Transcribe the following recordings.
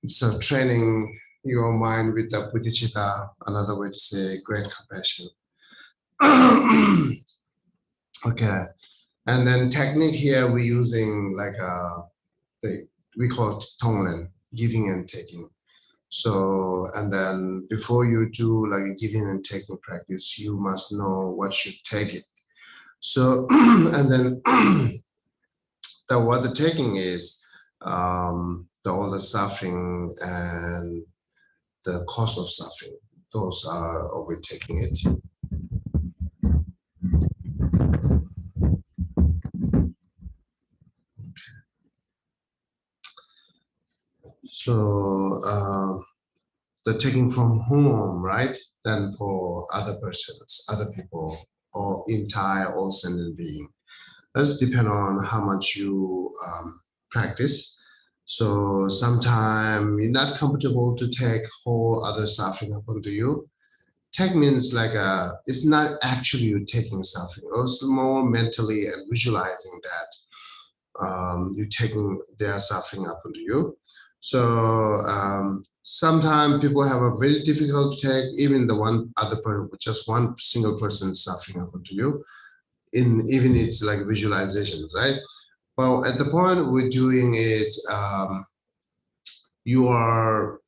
So training your mind with the bodhicitta, another way to say great compassion. Okay, and then technique here we're using like we call it tonglen, giving and taking. So, and then before you do like a giving and taking practice, you must know what should take it. So, and then what the taking is, all the suffering and the cause of suffering. Those are overtaking it. So the taking from whom, right? Then for other persons, other people, or entire all sentient being. That's depend on how much you practice. So sometimes you're not comfortable to take whole other suffering upon to you. Take means like it's not actually you taking suffering. It's more mentally and visualizing that you're taking their suffering upon to you. So sometimes people have a very difficult to take, even the one other person, just one single person suffering upon to you. Even it's like visualizations, right? Well, at the point we're doing is you are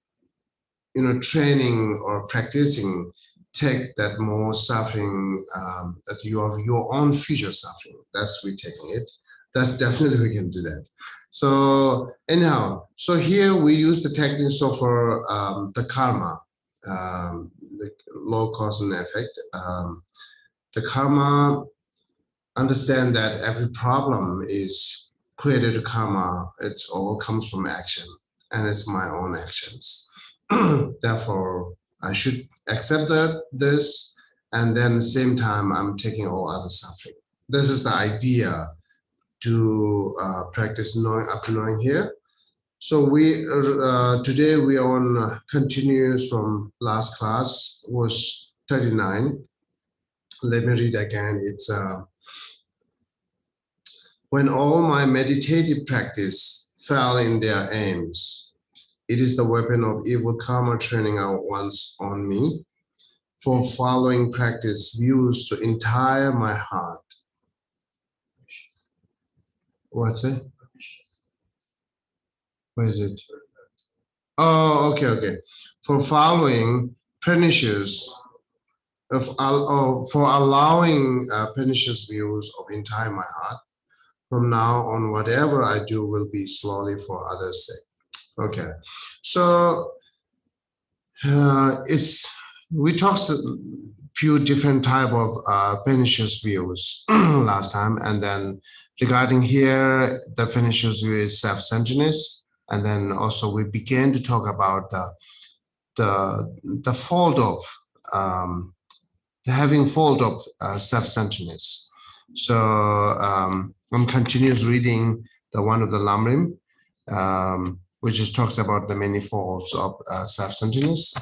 training or practicing take that more suffering that you have your own future suffering. That's we taking it. That's definitely we can do that. So anyhow, so here we use the technique so for the karma, the law cause and effect. The karma, understand that every problem is created karma. It all comes from action, and it's my own actions. Therefore, I should accept this, and then at the same time, I'm taking all other suffering. This is the idea to practice knowing up to knowing here. So we today we are on continues from last class was 39. Let me read again. It's when all my meditative practice fell in their aims, it is the weapon of evil karma training out once on me. For following practice views to entire my heart. What's it? Where is it? Oh, okay. For following pernicious for allowing pernicious views of entire my heart. From now on, whatever I do will be slowly for others' sake. Okay, so we talked a few different type of pernicious views last time, and then regarding here, the pernicious view is self-centeredness, and then also we began to talk about the fault of having fault of self-centeredness. So I'm continuous reading the one of the Lamrim, which just talks about the many faults of self-centeredness.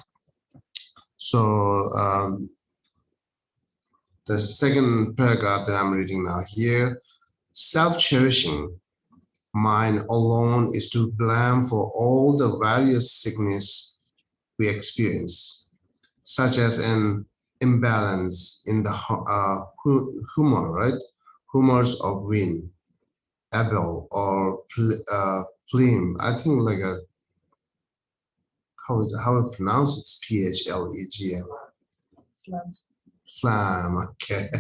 So the second paragraph that I'm reading now here, self-cherishing mind alone is to blame for all the various sickness we experience, such as an imbalance in the humor, right? Humors of wind, Abel, or phlegm. I think like a how it pronounced? It's PHLEGM. Phlegm. Okay.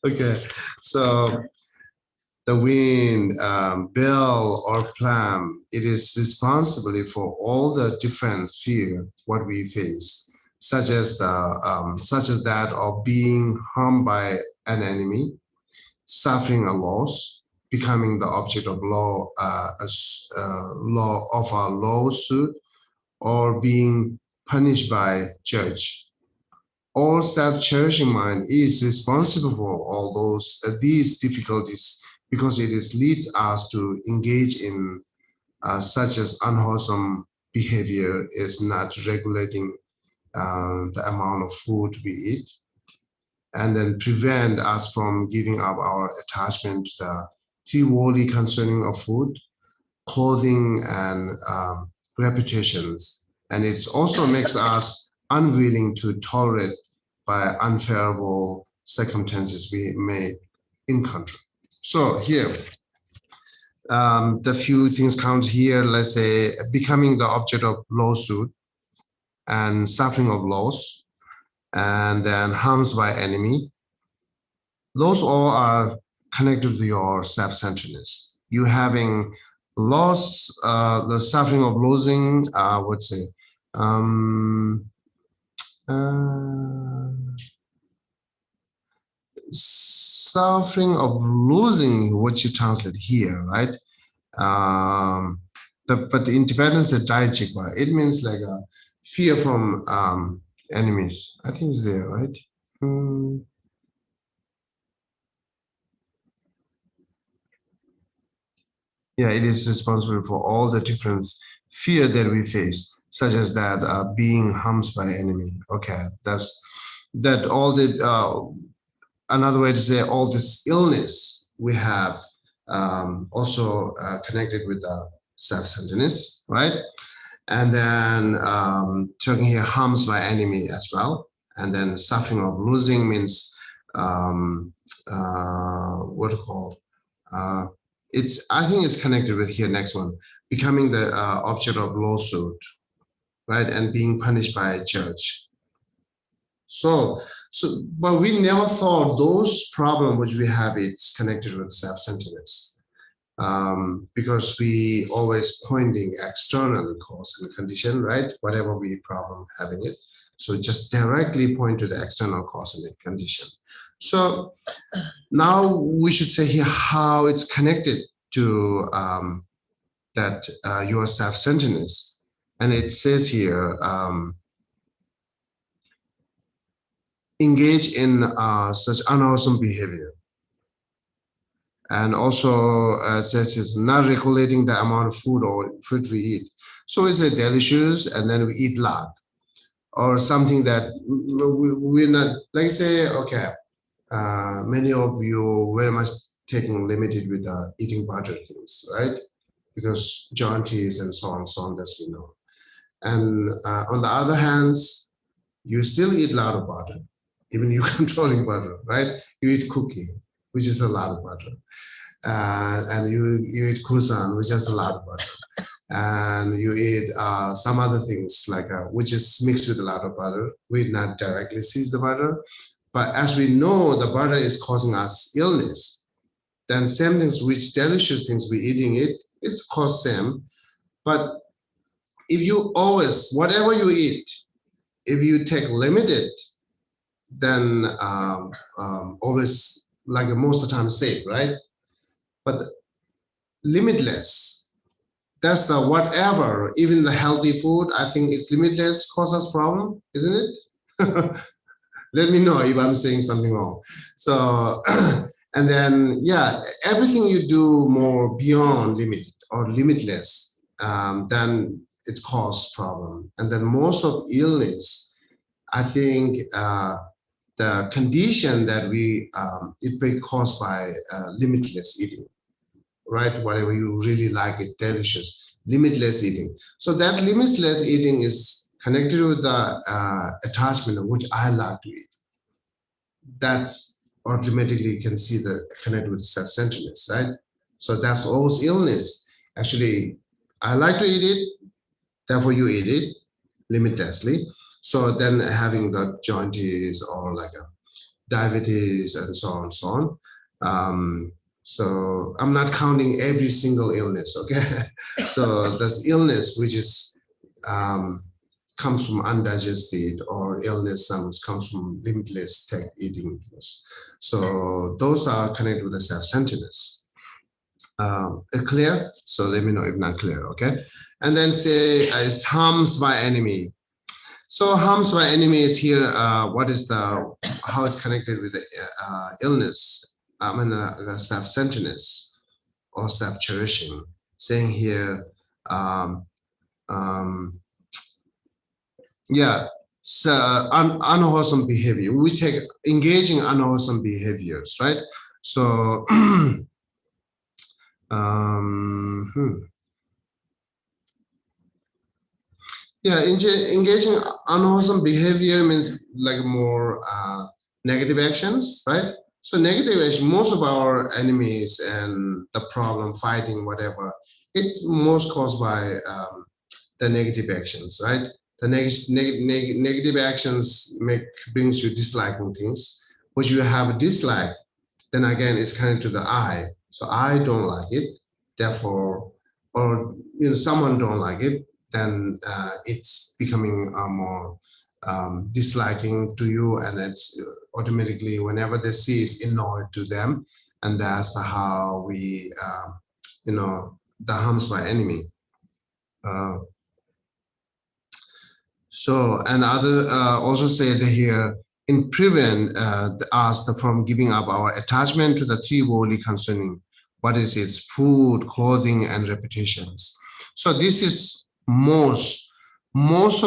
Okay. So the wind, bill, or phlegm, it is responsible for all the different fear what we face, such as that of being harmed by an enemy, suffering a loss, becoming the object of law of a lawsuit, or being punished by judge. All self-cherishing mind is responsible for all these difficulties because it leads us to engage in such as unwholesome behavior is not regulating the amount of food we eat, and then prevent us from giving up our attachment to the devotee concerning of food, clothing and reputations, and it also makes us unwilling to tolerate by unfavorable circumstances we may encounter. So here, the few things count here. Let's say becoming the object of lawsuit and suffering of loss, and then harms by enemy. Those all are connected to your self-centeredness. You having loss, the suffering of losing, I would say, suffering of losing, what you translate here, right? But the independence of Dhargey, it means like a fear from enemies. I think it's there, right? Yeah, it is responsible for all the different fear that we face, such as that being harmed by enemy. Okay, that's that all the another way to say all this illness we have also connected with the self-centeredness, right? And then talking here harms by enemy as well. And then suffering of losing means what to call I think it's connected with here next one, becoming the object of lawsuit, right? And being punished by a judge. So but we never thought those problems which we have, it's connected with self-centeredness. Because we always pointing externally cause and condition, right? Whatever we problem having it. So just directly point to the external cause and condition. So now we should say here how it's connected to that your self-centeredness. And it says here, engage in such unwholesome behavior. And also it says it's not regulating the amount of food or food we eat. So it's a delicious and then we eat a lot. Or something that we're not, like say, okay, many of you very much taking limited with eating butter things, right? Because jaunties and so on, that's we know. And on the other hand, you still eat a lot of butter, even you controlling butter, right? You eat cookie, which is a lot of butter. And you eat croissant, which is a lot of butter. And you eat some other things like which is mixed with a lot of butter. We not directly seize the butter, but as we know the butter is causing us illness, then same things which delicious things we eating it's cause same. But if you always whatever you eat, if you take limited, then always like most of the time safe, right? But limitless. That's the whatever, even the healthy food, I think it's limitless, causes problem, isn't it? Let me know if I'm saying something wrong. So, and then, yeah, everything you do more beyond limited or limitless, then it causes problem. And then most of illness, I think the condition that it be caused by limitless eating. Right? Whatever you really like it, delicious, limitless eating. So that limitless eating is connected with the attachment of which I like to eat. That's automatically you can see the connected with self-centeredness, right? So that's always illness. Actually, I like to eat it, therefore you eat it limitlessly. So then having the jaundice or like a diabetes and so on and so on. So I'm not counting every single illness, okay? So this illness, which is comes from undigested or illness comes from limitless eating. So those are connected with the self-centeredness. Clear? So let me know if not clear, okay? And then say it's harms by enemy. So harms by enemy is here. What is how it's connected with the illness? Self-centeredness or self-cherishing. Saying here, yeah, so unwholesome behavior. We take engaging unwholesome behaviors, right? So, Yeah, engaging unwholesome behavior means like more negative actions, right? So negative action, most of our enemies and the problem, fighting, whatever, it's most caused by the negative actions, right? The negative actions brings you disliking things. Once you have a dislike, then again it's connected to the I. So I don't like it, therefore, or someone don't like it, then it's becoming more disliking to you, and it's automatically whenever they see it's annoyed to them, and that's how we, the harms my enemy. Uh, So, and other also say that here, in prevent us from giving up our attachment to the three worldly concerning, what is its food, clothing, and reputations. So this is most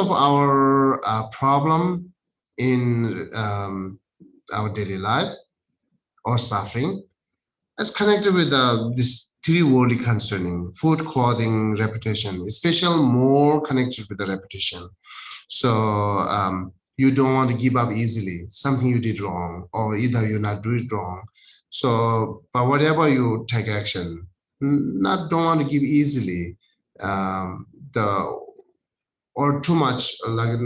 of our problem in our daily life or suffering. It's connected with this three worldly concerning: food, clothing, reputation, especially more connected with the reputation. So you don't want to give up easily, something you did wrong, or either you're not doing it wrong. So, but whatever you take action, not don't want to give easily, the or too much, like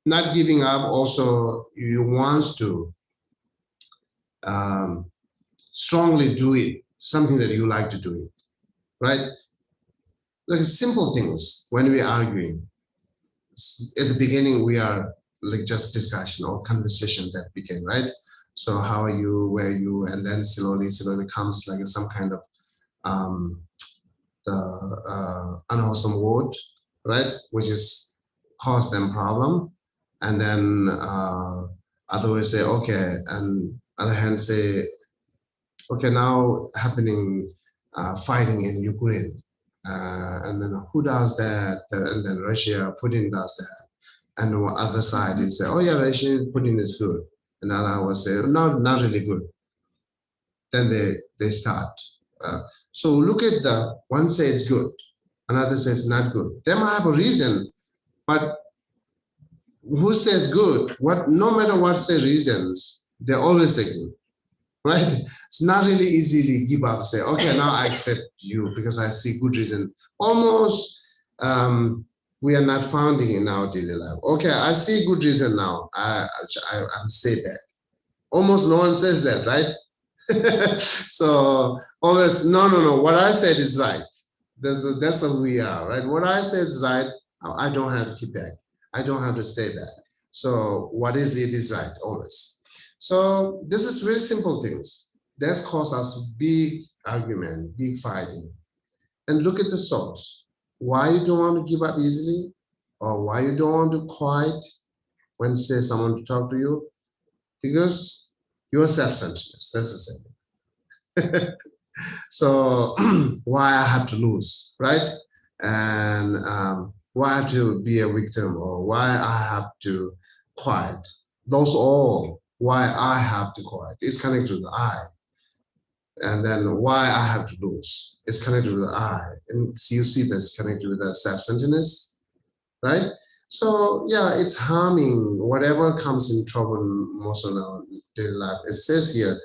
not giving up. Also, you wants to um, strongly do it, something that you like to do it, right? Like simple things when we're arguing. At the beginning we are like just discussion or conversation that began, right? So how are you, where are you, and then slowly comes like some kind of um the unwholesome word, right, which is cause them problem. And then other way say okay, and other hand say okay, now happening fighting in Ukraine, and then who does that, and then Russia, Putin does that. And the other side is say, oh yeah, Russian Putin is good. And other will say, no, not really good. Then they start. So look at the one says good, another says not good. They might have a reason, but who says good? What? No matter what say reasons, they always say good, right? It's not really easily give up. Say, okay, now I accept you because I see good reason. Almost we are not founding in our daily life. Okay, I see good reason now. I'm stay back. Almost no one says that, right? So always no. What I said is right. That's what we are, right? What I said is right. I don't have to keep back. I don't have to stay back. So what is it is right always. So this is very simple things. That's caused us big argument, big fighting. And look at the source. Why you don't want to give up easily, or why you don't want to quiet when say someone to talk to you? Because you're self-centeredness. That's the same. So why I have to lose, right? And why I have to be a victim, or why I have to quiet. Those all why I have to quiet. It's connected to the I. And then why I have to lose. It's connected with the I. And so you see this connected with the self-centeredness, right? So yeah, it's harming whatever comes in trouble most of our daily life. It says here,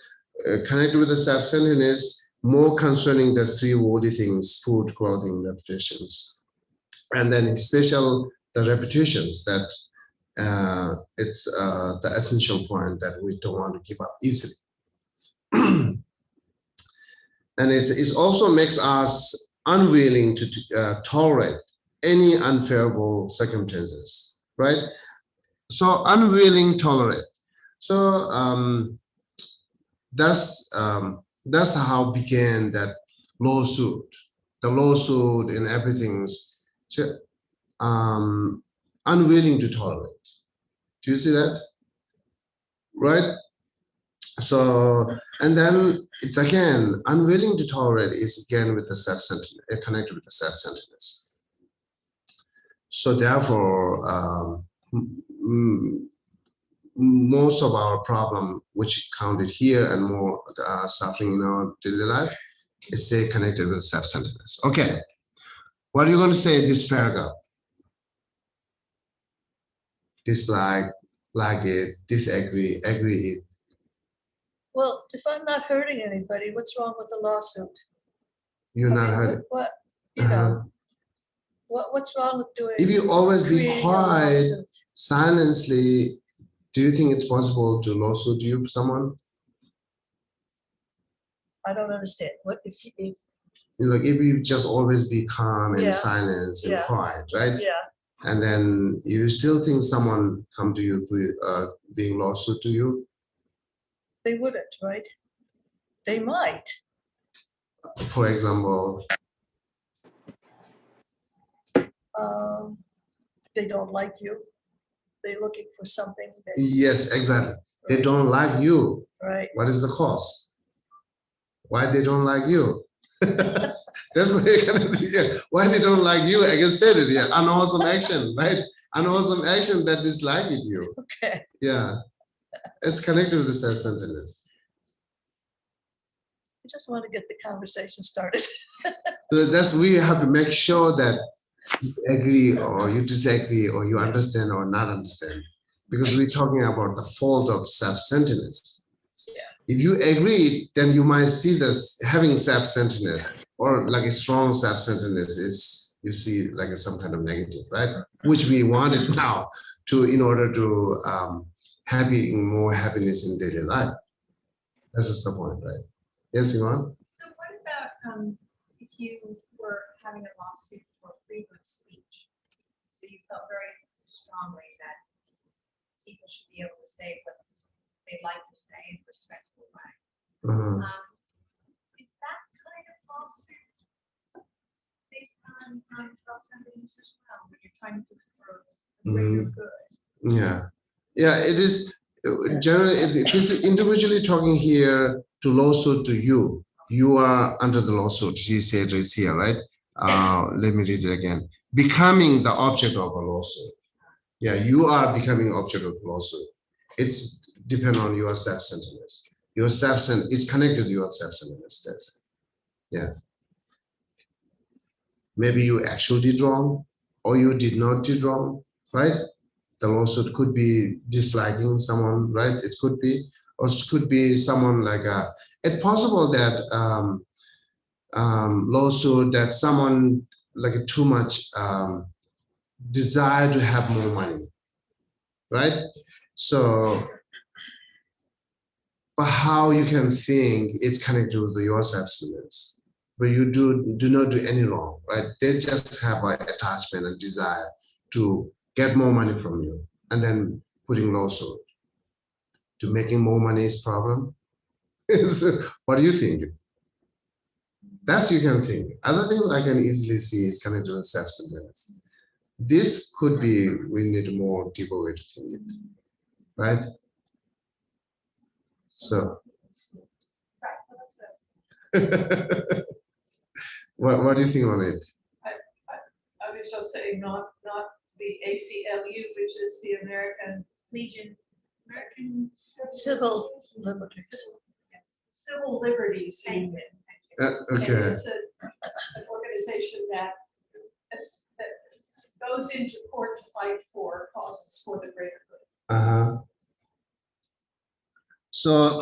connected with the self-centeredness, more concerning the three worldly things: food, clothing, reputations. And then special the reputations that it's the essential point that we don't want to give up easily. And it also makes us unwilling to tolerate any unfavorable circumstances, right? So unwilling tolerate. So that's how began that lawsuit. The lawsuit and everything's unwilling to tolerate. Do you see that? Right? So, and then it's again, unwilling to tolerate is again with the self-centeredness, connected with the self-centeredness. So therefore, most of our problem, which counted here, and more suffering in our daily life, is say connected with self-centeredness. Okay, what are you going to say in this paragraph? dislike, like it, disagree, agree it. Well, if I'm not hurting anybody, what's wrong with a lawsuit? You're I not mean, hurting. what you Uh-huh. know, what's wrong with doing? If you always be creating a quiet, lawsuit? silently, do you think it's possible to lawsuit you someone? I don't understand. What if Like if you just always be calm and Yeah. silent and Yeah. quiet, right? yeah, And then you still think someone come to you being lawsuit to you? they wouldn't, right? They might. For example, They don't like you. They're looking for something that, yes, exactly. They Right. don't like you. right? What is the cause? Why they don't like you? That's what you're gonna do. Yeah. Why they don't like you? I can say it. Yeah, an awesome action, right? An awesome action that disliked you. Okay. Yeah, it's connected with the self-centeredness. I just want to get the conversation started. So that's we have to make sure that you agree or you disagree or you understand or not understand, because we're talking about the fault of self-centeredness. If you agree, then you might see this having self-centeredness or like a strong self-centeredness is you see like some kind of negative, right? Which we wanted now to in order to having more happiness in daily life. This is the point, right? Yes, Ivan? So what about if you were having a lawsuit for freedom of speech? So you felt very strongly that people should be able to say what they like to say in a respectful way. Is that kind of lawsuit based on self-centeredness as well, when you're trying to do it for the greater good? Yeah, yeah, it is generally it is individually talking here to lawsuit to you. You are under the lawsuit. He said it's here, right? Let me read it again. Becoming the object of a lawsuit. Yeah, you are becoming object of lawsuit. It's depend on your self-centeredness. Your self-centeredness is connected to your self-centeredness. That's it. Yeah. Maybe you actually did wrong, or you did not did wrong, right? The lawsuit could be disliking someone, right? It could be, or it could be someone like a. It's possible that lawsuit that someone like a too much desire to have more money, right? So, but how you can think it's connected with your self-centeredness, but you do not do any wrong, right? They just have an attachment and desire to get more money from you, and then putting lawsuit to making more money is problem. What do you think? That's you can think. Other things I can easily see is connected with self-centeredness. This could be we need more deeper way to think it, right? So Right, well, that's good. what do you think on it? I was just saying, not the ACLU, which is the American American Civil liberties. Yes. Civil Liberties Thank Union. you. Okay. And it's an organization that goes into court to fight for causes for the greater good. So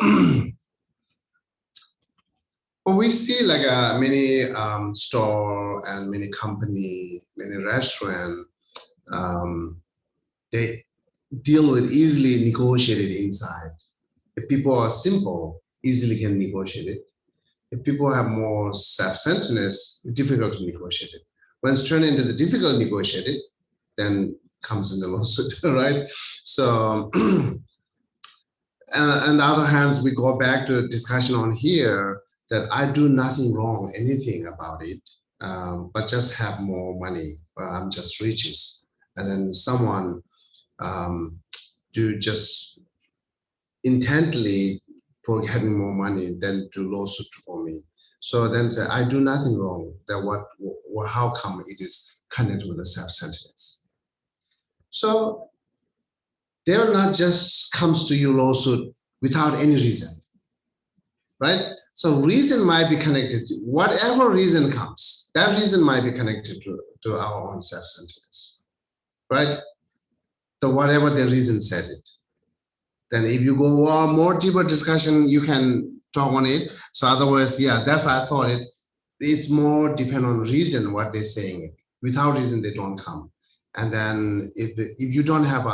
we see like many store and many company, many restaurant, they deal with easily negotiated inside. If people are simple, easily can negotiate it. If people have more self-centeredness, difficult to negotiate it. When it's turned into the difficult negotiated, then comes in the lawsuit, right? So, and on the other hand, we go back to a discussion on here that I do nothing wrong, anything about it, but just have more money, or I'm just riches. And then someone do just intently for having more money than to lawsuit for me. So then say, I do nothing wrong. That how come it is connected with the self-centeredness? So they're not just comes to you lawsuit without any reason, right? So reason might be connected to whatever reason comes, that reason might be connected to our own self-centeredness, right? the whatever the reason said it. Then if you go more deeper discussion, you can talk on it. So otherwise, yeah, that's I thought it. It's more depend on reason what they're saying. Without reason, they don't come. And then if you don't have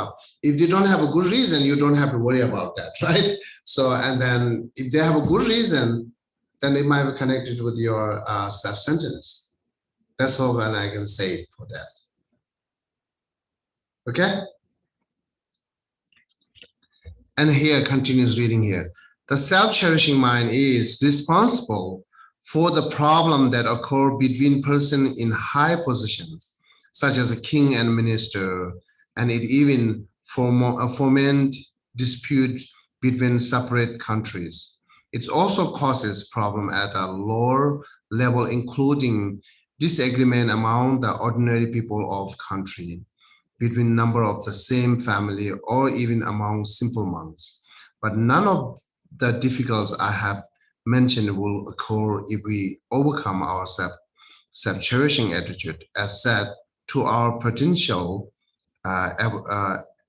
if they don't have a good reason, you don't have to worry about that, right? So and then if they have a good reason, then it might be connected with your self-centeredness. That's all that I can say for that. Okay. And here continues reading here. The self-cherishing mind is responsible for the problem that occur between person in high positions, such as a king and minister, and it even foment dispute between separate countries. It also causes problem at a lower level, including disagreement among the ordinary people of country, between number of the same family, or even among simple monks. But none of the difficulties I have mentioned will occur if we overcome our self-cherishing attitude. As said, to our potential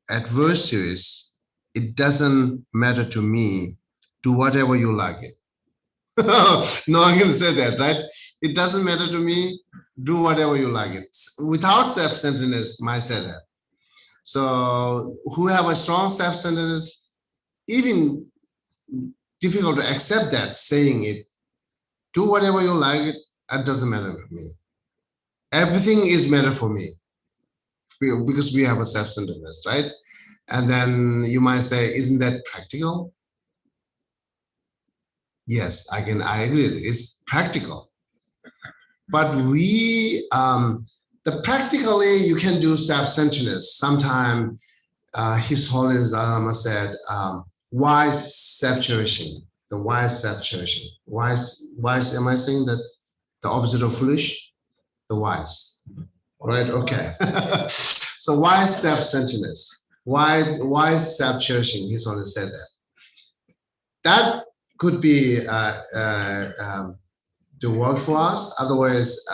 adversaries, it doesn't matter to me, do whatever you like it. No one can say that, right? It doesn't matter to me, do whatever you like it. Without self-centeredness, might say that. So who have a strong self-centeredness, even difficult to accept that, saying it, do whatever you like it, that doesn't matter for me. Everything is matter for me because we have a self-centeredness, right? And then you might say, isn't that practical? Yes, I agree with it. It's practical. But we, the practically you can do self-centeredness. Sometimes His Holiness Dalai Lama said, wise self-cherishing, the wise self-cherishing. Wise, am I saying that the opposite of foolish? The wise, right? Okay. So wise self-centeredness, wise self-cherishing, His Holiness said that. That could be the work for us. Otherwise,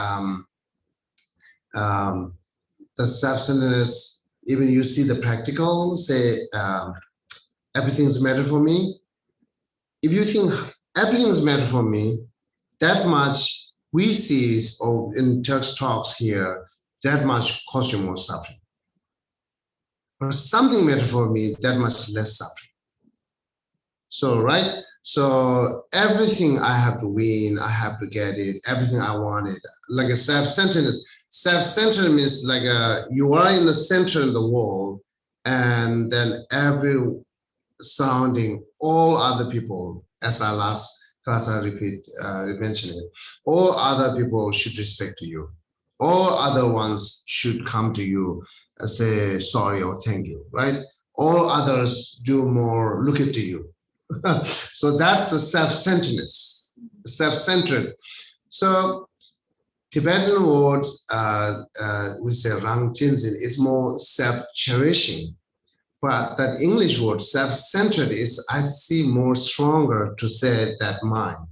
the self-centeredness, even you see the practical, say, everything's matter for me. If you think everything's matter for me, that much we see, or in Turk's talks here, that much cause you more suffering. Or something matter for me, that much less suffering. So, right? So everything I have to win, I have to get it, everything I wanted, like a self-centeredness. Self-centered means like you are in the center of the world, and then every surrounding all other people, as I last class I mentioned it, all other people should respect you. All other ones should come to you and say sorry or thank you, right? All others do more, look at you. So that's the self-centeredness, self-centered. So Tibetan words, we say Rang Jinzin, is more self-cherishing. But that English word, self-centered, is, I see, more stronger to say that mind,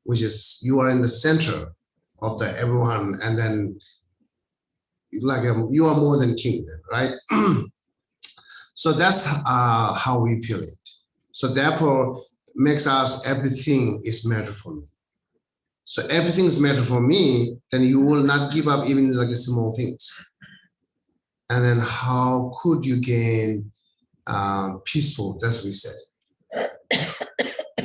which is you are in the center of the everyone, and then like you are more than king, right? So that's how we feel it. So therefore, makes us everything is matter for me. So everything is matter for me, then you will not give up even like the small things. And then how could you gain peaceful? That's what we said,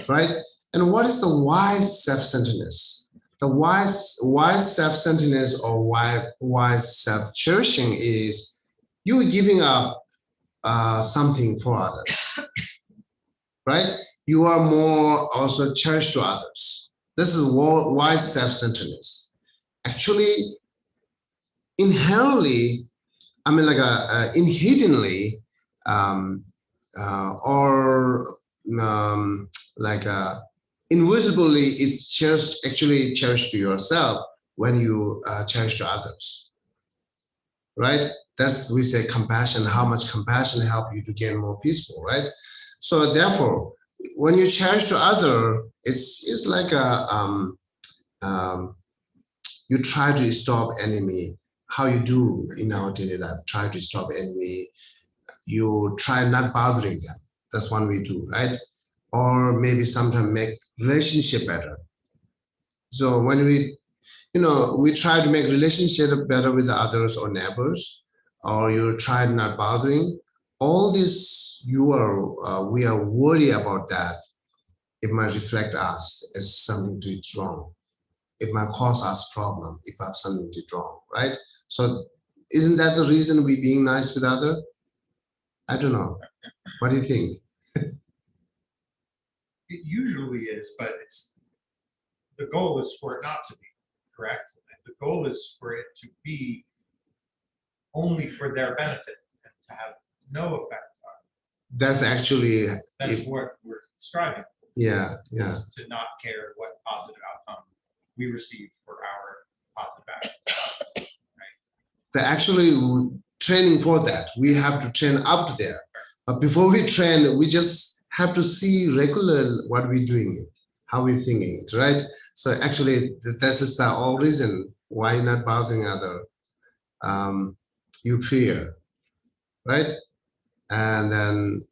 right? And what is the wise self-centeredness? The wise self-centeredness or wise self-cherishing is you giving up something for others, right? You are more also cherished to others. This is wise self-centeredness. Actually, inherently, I mean, like hiddenly, invisibly, it's just actually cherished to yourself when you cherish to others, right? That's, we say, compassion. How much compassion help you to gain more peaceful, right? So therefore, when you cherish to other, it's like you try to stop enemy. How you do in our daily life, try to stop enemy. you try not bothering them. That's one we do, right? Or maybe sometimes make relationship better. So when we, we try to make relationship better with the others or neighbors, or you try not bothering, all this we are worried about that. It might reflect us as something to it wrong. It might cause us problem if I have something to do wrong, right? So isn't that the reason we being nice with other? I don't know. What do you think? It usually is, but the goal is for it not to be, correct? The goal is for it to be only for their benefit and to have no effect on it. That's actually, That's what we're striving for. yeah. Is to not care what positive outcome we receive for our positive actions. The actually training for that. We have to train up to there. But before we train, we just have to see regular what we're doing, how we're thinking it, right? So actually, this is the whole reason why not bothering other. You fear, right? And then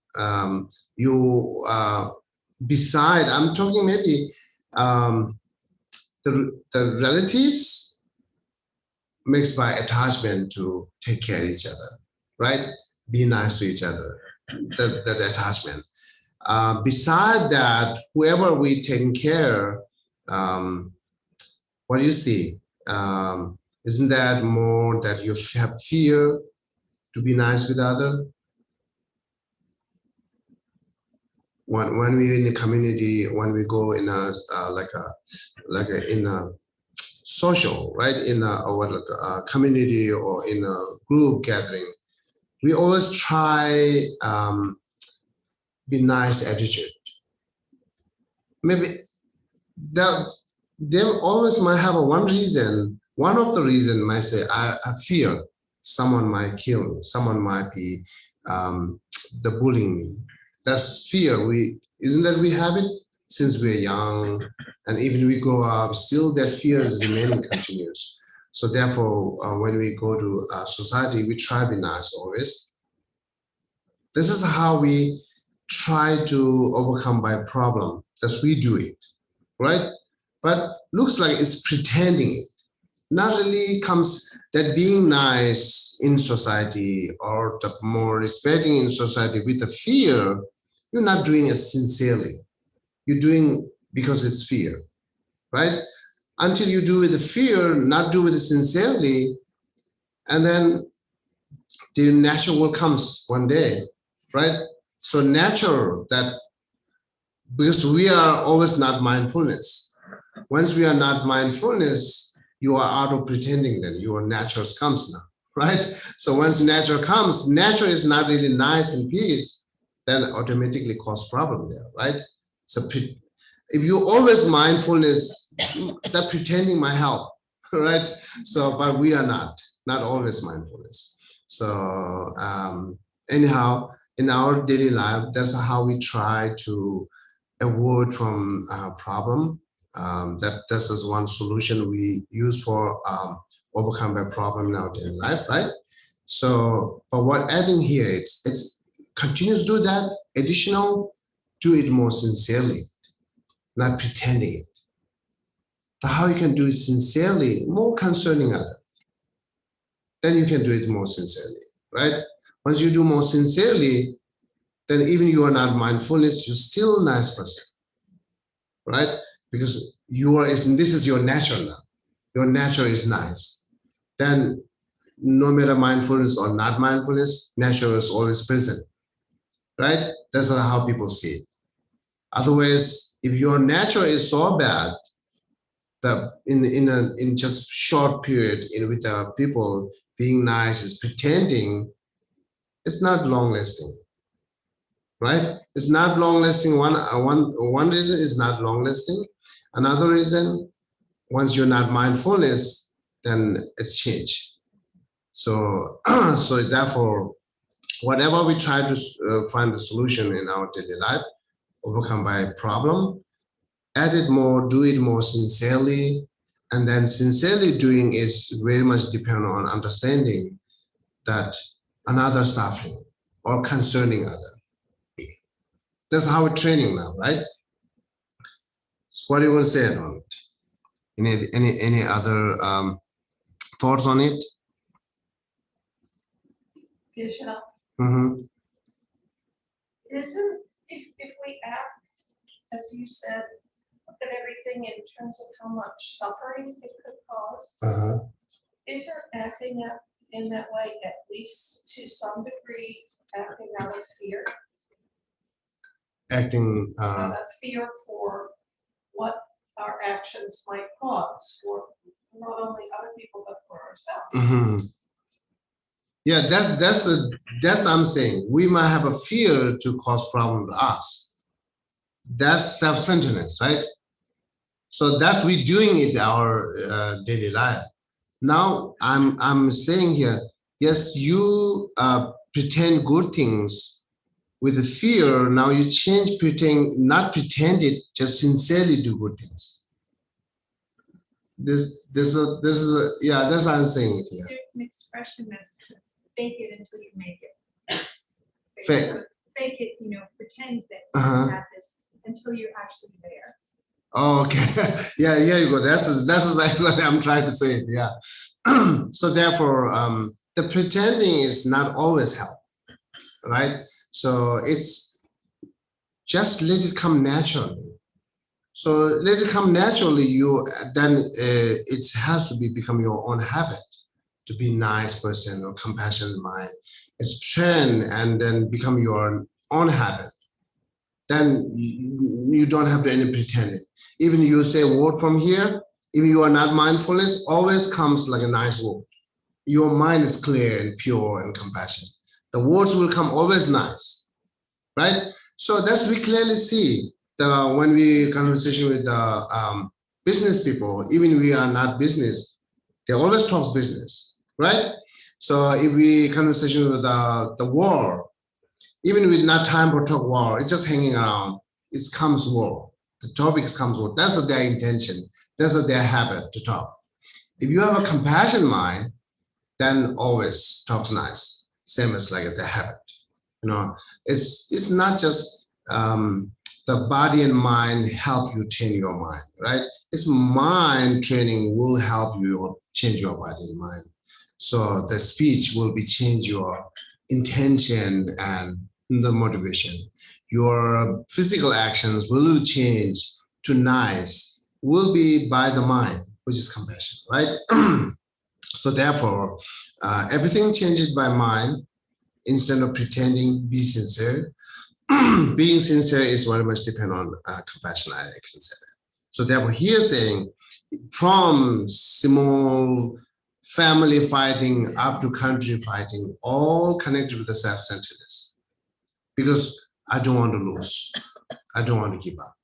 you beside, I'm talking maybe the relatives mixed by attachment to take care of each other, right? Be nice to each other, that attachment. Beside that, whoever we taking care, what do you see? Isn't that more that you have fear to be nice with other? When we're in the community, when we go in a in a social, right, in a community or in a group gathering, we always try be nice attitude. Maybe that they always might have one reason. One of the reason might say, I fear someone might kill me, someone might be the bullying me. That's fear. Isn't that we have it since we're young, and even we grow up, still that fear is remaining continuous. So therefore, when we go to society, we try to be nice always. This is how we try to overcome by problem. That's we do it, right? But looks like it's pretending it. Not really comes that being nice in society or the more respecting in society with the fear, you're not doing it sincerely. You're doing because it's fear, right? Until you do with the fear, not do with it sincerely, and then the natural will comes one day, right? So natural that, because we are always not mindfulness. Once we are not mindfulness, you are out of pretending, then your natural comes now, right? So once natural comes, natural is not really nice and peace, then automatically cause problem there, right? So if you always mindfulness, that pretending might help, right? So, but we are not always mindfulness. So anyhow, in our daily life, that's how we try to avoid from problem. This is one solution we use for overcome a problem in our daily life, right? So, but what adding here, it's continues to do that additional, do it more sincerely, not pretending it. But how you can do it sincerely, more concerning other, then you can do it more sincerely, right? Once you do more sincerely, then even you are not mindfulness, you're still a nice person, right? Because this is your nature now. Your nature is nice. Then no matter mindfulness or not mindfulness, nature is always present, right? That's not how people see it. Otherwise, if your nature is so bad that in just short period with the people being nice is pretending, it's not long lasting, right? It's not long lasting. One reason is not long lasting. Another reason, once you're not mindfulness, then it's change. So, so therefore, whatever we try to find a solution in our daily life, overcome by a problem, add it more, do it more sincerely, and then sincerely doing is very much depend on understanding that another suffering, or concerning other. That's how we're training now, right? So what do you want to say on it? Any other thoughts on it? Geshe, Mm-hmm. isn't, if we act, as you said, look at everything in terms of how much suffering it could cause, Uh-huh. isn't acting in that way at least to some degree acting out of fear? Acting. Out of fear for what our actions might cause for not only other people, but for ourselves. Mm-hmm. Yeah, that's what I'm saying. We might have a fear to cause problem to us. That's self-centeredness, right? So that's we doing it in our daily life. Now I'm saying here, yes, you pretend good things with the fear. Now you change pretend, not pretend it, just sincerely do good things. This is yeah, that's what I'm saying it here. There's an expression that's fake it until you make it. Fake. Fake it, pretend that Uh-huh. you have this until you're actually there. Oh, okay. Yeah, here you go. That's exactly I'm trying to say it. Yeah. So therefore, the pretending is not always help, right? So it's just let it come naturally. So let it come naturally. You then it has to become your own habit to be nice person or compassionate mind. It's train and then become your own habit. Then you don't have to any pretending. Even you say a word from here, if you are not mindfulness, always comes like a nice word. Your mind is clear and pure and compassionate. The words will come always nice, right? So that's we clearly see when we conversation with the business people, even we are not business, they always talk business, right? So if we conversation with the war, even with not time for talk war, it's just hanging around. It comes war. The topics comes war. That's their intention. That's their habit to talk. If you have a compassion mind, then always talks nice. Same as like the habit. It's not just the body and mind help you train your mind, right? It's mind training will help you change your body and mind. So the speech will be change your intention and the motivation. Your physical actions will change to nice, will be by the mind, which is compassion, right? So therefore, everything changes by mind. Instead of pretending, be sincere. Being sincere is very much depend on compassion, I can say that. So therefore, here saying from small family fighting up to country fighting, all connected with the self-centeredness. Because I don't want to lose. I don't want to give up.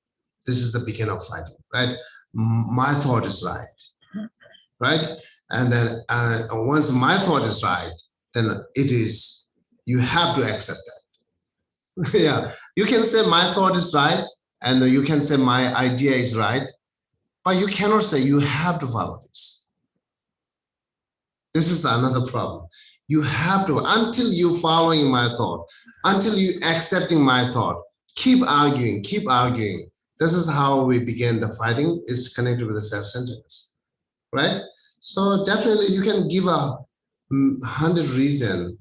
This is the beginning of fighting, right? My thought is right, right? And then once my thought is right, then it is, you have to accept that. Yeah, you can say my thought is right, and you can say my idea is right, but you cannot say you have to follow this. This is another problem. You have to, until you following my thought, until you accepting my thought, keep arguing, keep arguing. This is how we begin the fighting, is connected with the self-centeredness, right? So definitely you can give 100 reasons,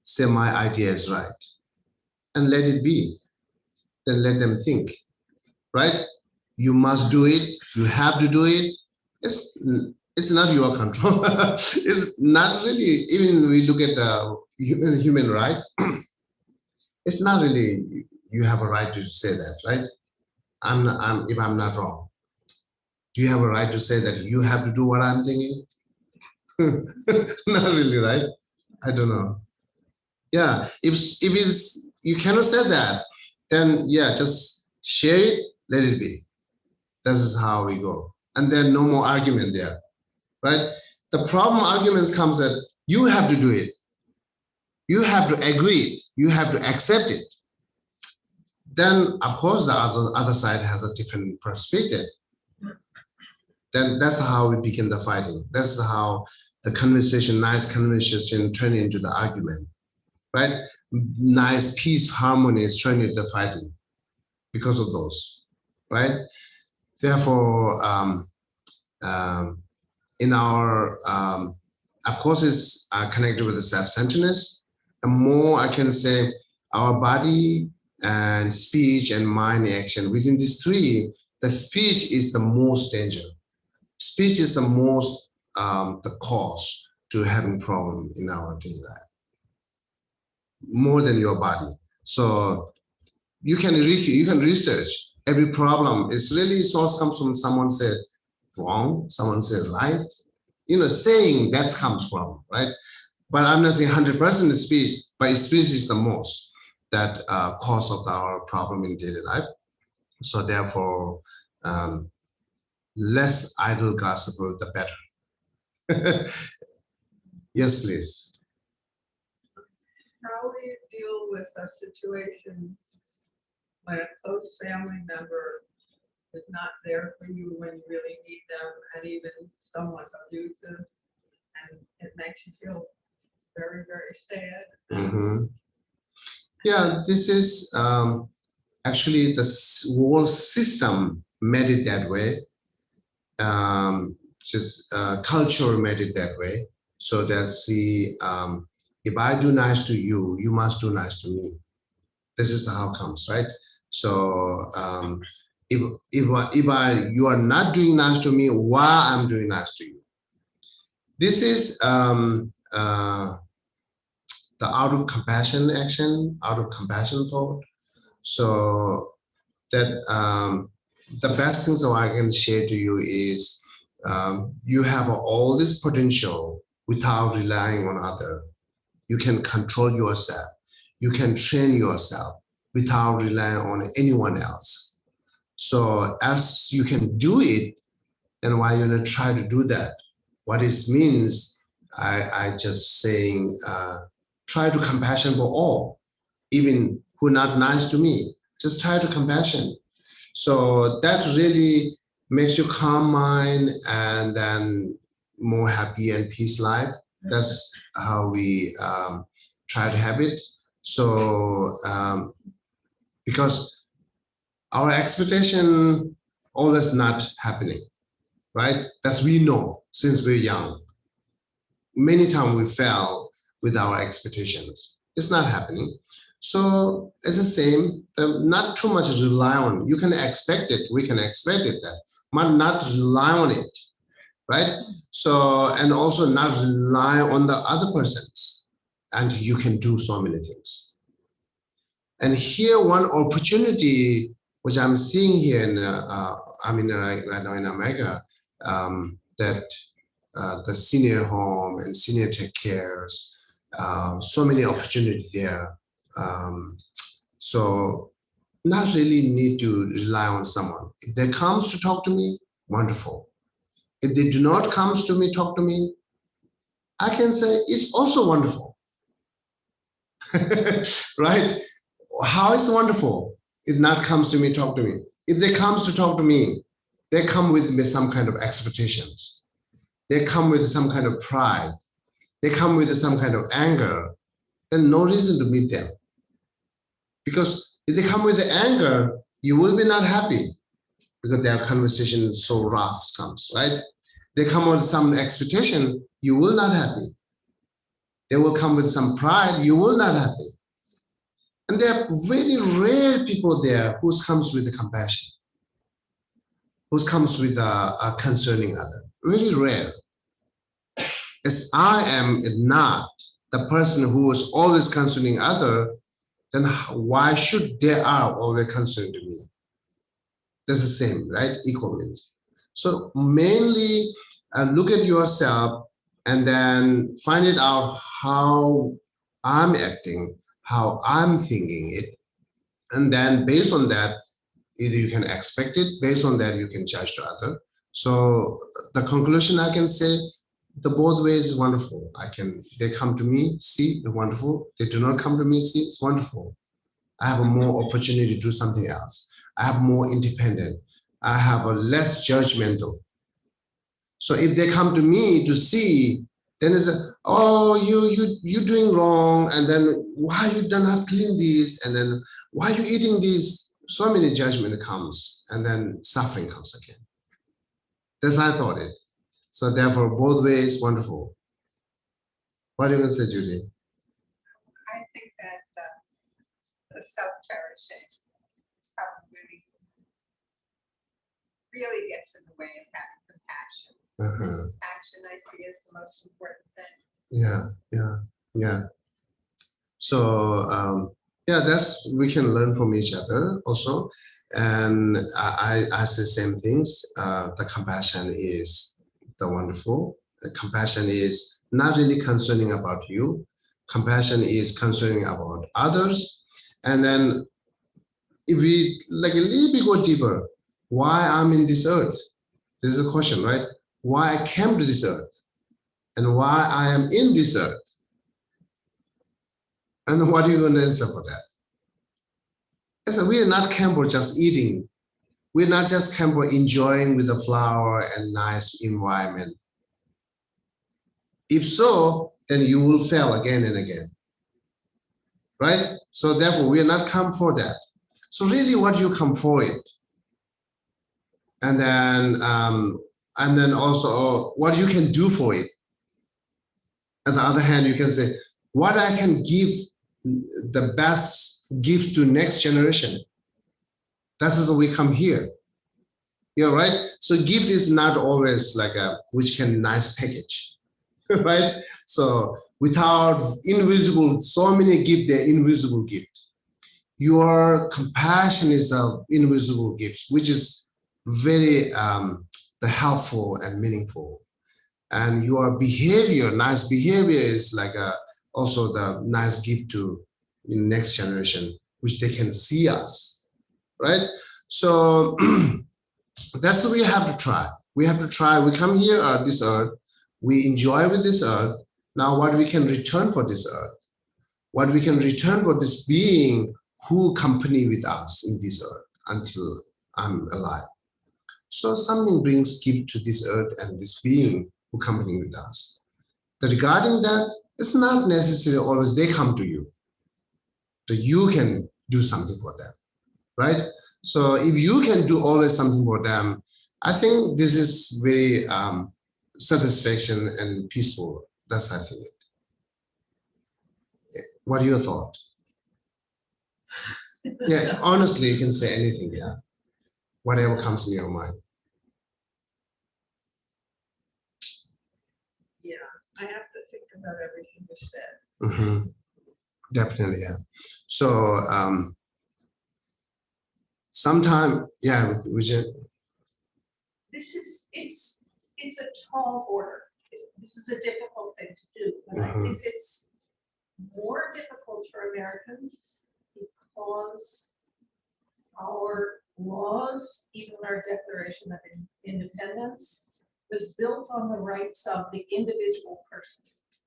say my idea is right, and let it be. Then let them think, right? You must do it, you have to do it. It's not your control. It's not really, even we look at the human right, it's not really, you have a right to say that, right? If I'm not wrong. Do you have a right to say that you have to do what I'm thinking? Not really, right? I don't know. Yeah, if it's, you cannot say that, then yeah, just share it, let it be. This is how we go. And then no more argument there, right? The problem arguments comes that you have to do it. You have to agree, you have to accept it. Then of course the other side has a different perspective. Then that's how we begin the fighting. That's how the conversation, nice conversation, turn into the argument, right? Nice peace, harmony, serenity, the fighting because of those, right? Therefore, in our, of course, it's connected with the self-centeredness. And more, I can say, our body and speech and mind action. Within these three, the speech is the most danger. Speech is the most, the cause to having problem in our daily life, more than your body. So you can research every problem. It's really source comes from someone said wrong, someone said right. Saying that comes from, right? But I'm not saying 100% speech, but speech is the most that cause of our problem in daily life. So therefore, less idle gossip, the better. Yes, please. How do you deal with a situation when a close family member is not there for you when you really need them, and even somewhat abusive, and it makes you feel very, very sad? Mhm. Yeah, this is actually the whole system made it that way. Just culture made it that way. So that's the if I do nice to you, you must do nice to me. This is how it comes, right? So if you are not doing nice to me, why I'm doing nice to you? This is the out of compassion action, out of compassion thought. So that the best things that I can share to you is you have all this potential without relying on other. You can control yourself. You can train yourself without relying on anyone else. So as you can do it, and why you're gonna try to do that? What it means, I just saying, try to compassion for all, even who not nice to me. Just try to compassion. So that really makes you calm mind and then more happy and peace life. That's how we try to have it. So because our expectation always not happening, right? That's we know since we're young. Many times we fail with our expectations. It's not happening. So it's the same, not too much rely on. You can expect it, we can expect it, that, but not rely on it, right? So, and also not rely on the other persons, and you can do so many things. And here, one opportunity which I'm seeing here in, right now in America, that the senior home and senior take cares, so many opportunities there. So not really need to rely on someone. If they comes to talk to me, wonderful. If they do not comes to me, talk to me, I can say it's also wonderful. Right? How is wonderful? If not comes to me, talk to me. If they comes to talk to me, they come with me some kind of expectations. They come with some kind of pride. They come with some kind of anger. Then no reason to meet them. Because if they come with the anger, you will be not happy because their conversation so rough comes, right? They come with some expectation, you will not happy. They will come with some pride, you will not happy. And there are very rare people there who comes with the compassion, who comes with a concerning other. Really rare. As I am not the person who is always concerning other, then why should they are always concerned to me? That's the same, right? Equal means. So mainly look at yourself and then find it out how I'm acting, how I'm thinking it. And then based on that, either you can expect it, based on that, you can judge the other. So the conclusion I can say, the both ways is wonderful. They come to me, see, they're wonderful. They do not come to me, see, it's wonderful. I have a more opportunity to do something else. I have more independent. I have a less judgmental. So if they come to me to see, Then it's oh, you doing wrong, and then why you do not clean this, and then why you eating this. So many judgment comes, and then suffering comes again. That's how I thought it. So therefore, both ways wonderful. What do you want to say, Judy? I think that the self-cherishing is probably really gets in the way of having compassion. Action I see as the most important thing. Yeah. So yeah, that's we can learn from each other also. And I say same things. The compassion is the wonderful. Compassion is not really concerning about you. Compassion is concerning about others. And then if we like a little bit go deeper, why I'm in this earth? This is a question, right? Why I came to this earth and why I am in this earth. And what are you going to answer for that? I said, we are not camp for just eating. We're not just camp for enjoying with the flower and nice environment. If so, then you will fail again and again. Right? So therefore, we are not come for that. So really what you come for it. And then also what you can do for it. On the other hand, you can say, what I can give the best gift to next generation. That is why we come here. Yeah, right? So gift is not always like a which can nice package. Right? So without invisible, so many gift, they're invisible gift. Your compassion is the invisible gift, which is very the helpful and meaningful. And your behavior, nice behavior is like also the nice gift to the next generation, which they can see us, right? So that's what we have to try. We have to try. We come here on this earth. We enjoy with this earth. Now what we can return for this earth? What we can return for this being who accompany with us in this earth until I'm alive. So something brings gift to this earth and this being who accompany with us. But regarding that, it's not necessarily always they come to you. So you can do something for them, right? So if you can do always something for them, I think this is very satisfaction and peaceful. That's I think. What are your thoughts? Yeah, honestly, you can say anything. Yeah, whatever comes in your mind. Yeah, I have to think about everything you said. Mm-hmm. Definitely, yeah. So sometime, yeah, we just. This is, it's a tall order. This is a difficult thing to do, but I think it's more difficult for Americans because our laws, even our Declaration of Independence, was built on the rights of the individual person.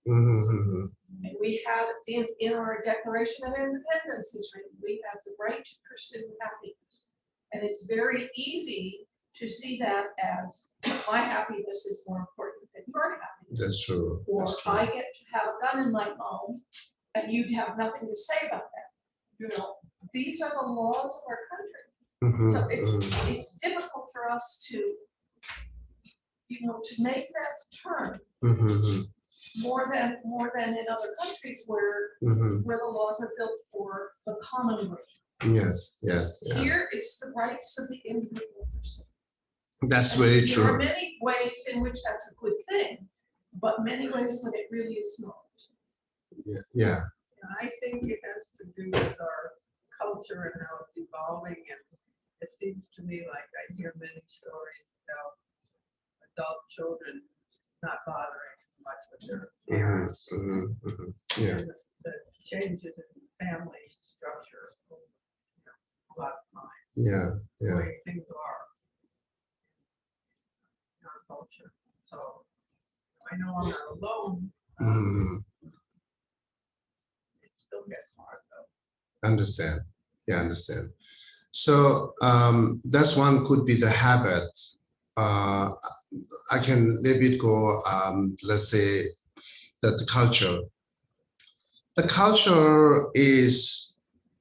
Mm-hmm. And we have in our Declaration of Independence is written, we have the right to pursue happiness. And it's very easy to see that as my happiness is more important than your happiness. That's true. Or That's true. I get to have a gun in my home and you'd have nothing to say about that. You know, these are the laws of our country. Mm-hmm. So it's difficult for us to, you know, to make that turn Mm-hmm. more than in other countries where Mm-hmm. the laws are built for the common good. Yes, yes, yeah. Here, it's the rights of the individual person. That's And very there are true. many ways in which that's a good thing, but many ways when it really is not. Yeah. And I think it has to do with our culture and how it's evolving, and it seems to me like I hear many stories about adult children not bothering much with their parents. Mm-hmm. Mm-hmm. Yeah. And the changes in family structure, you know, a lot of time, Yeah. the Yeah. way things are in our culture. So I know I'm not alone. Mm-hmm. It still gets hard though. Understand. Yeah, understand. So that's one could be the habit. I can let it go. Let's say the culture. The culture is,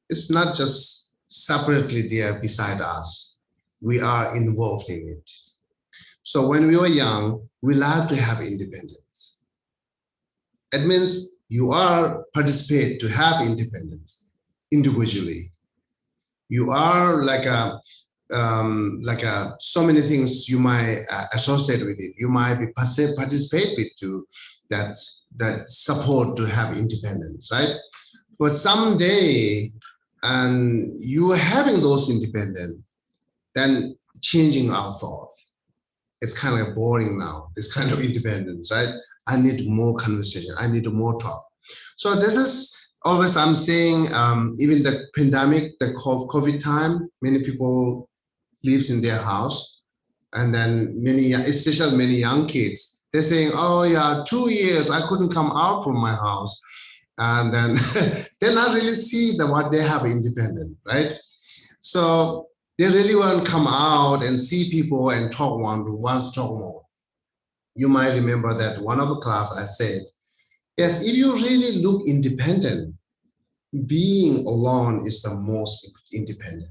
it's not just separately there beside us. We are involved in it. So when we were young, we like to have independence. It means you are participate to have independence individually. You are like a so many things you might associate with it. You might be participate with to that support to have independence, right? But someday, and you are having those independent, then changing our thought. It's kind of boring now, this kind of independence, right? I need more conversation. I need more talk. So this is always I'm saying, even the pandemic, the COVID time, many people lives in their house. And then many, especially many young kids, they're saying, oh yeah, 2 years, I couldn't come out from my house. And then they not really see what they have independent, right? So they really want to come out and see people and talk wants to talk more. You might remember that one of the class I said, yes, if you really look independent, being alone is the most independent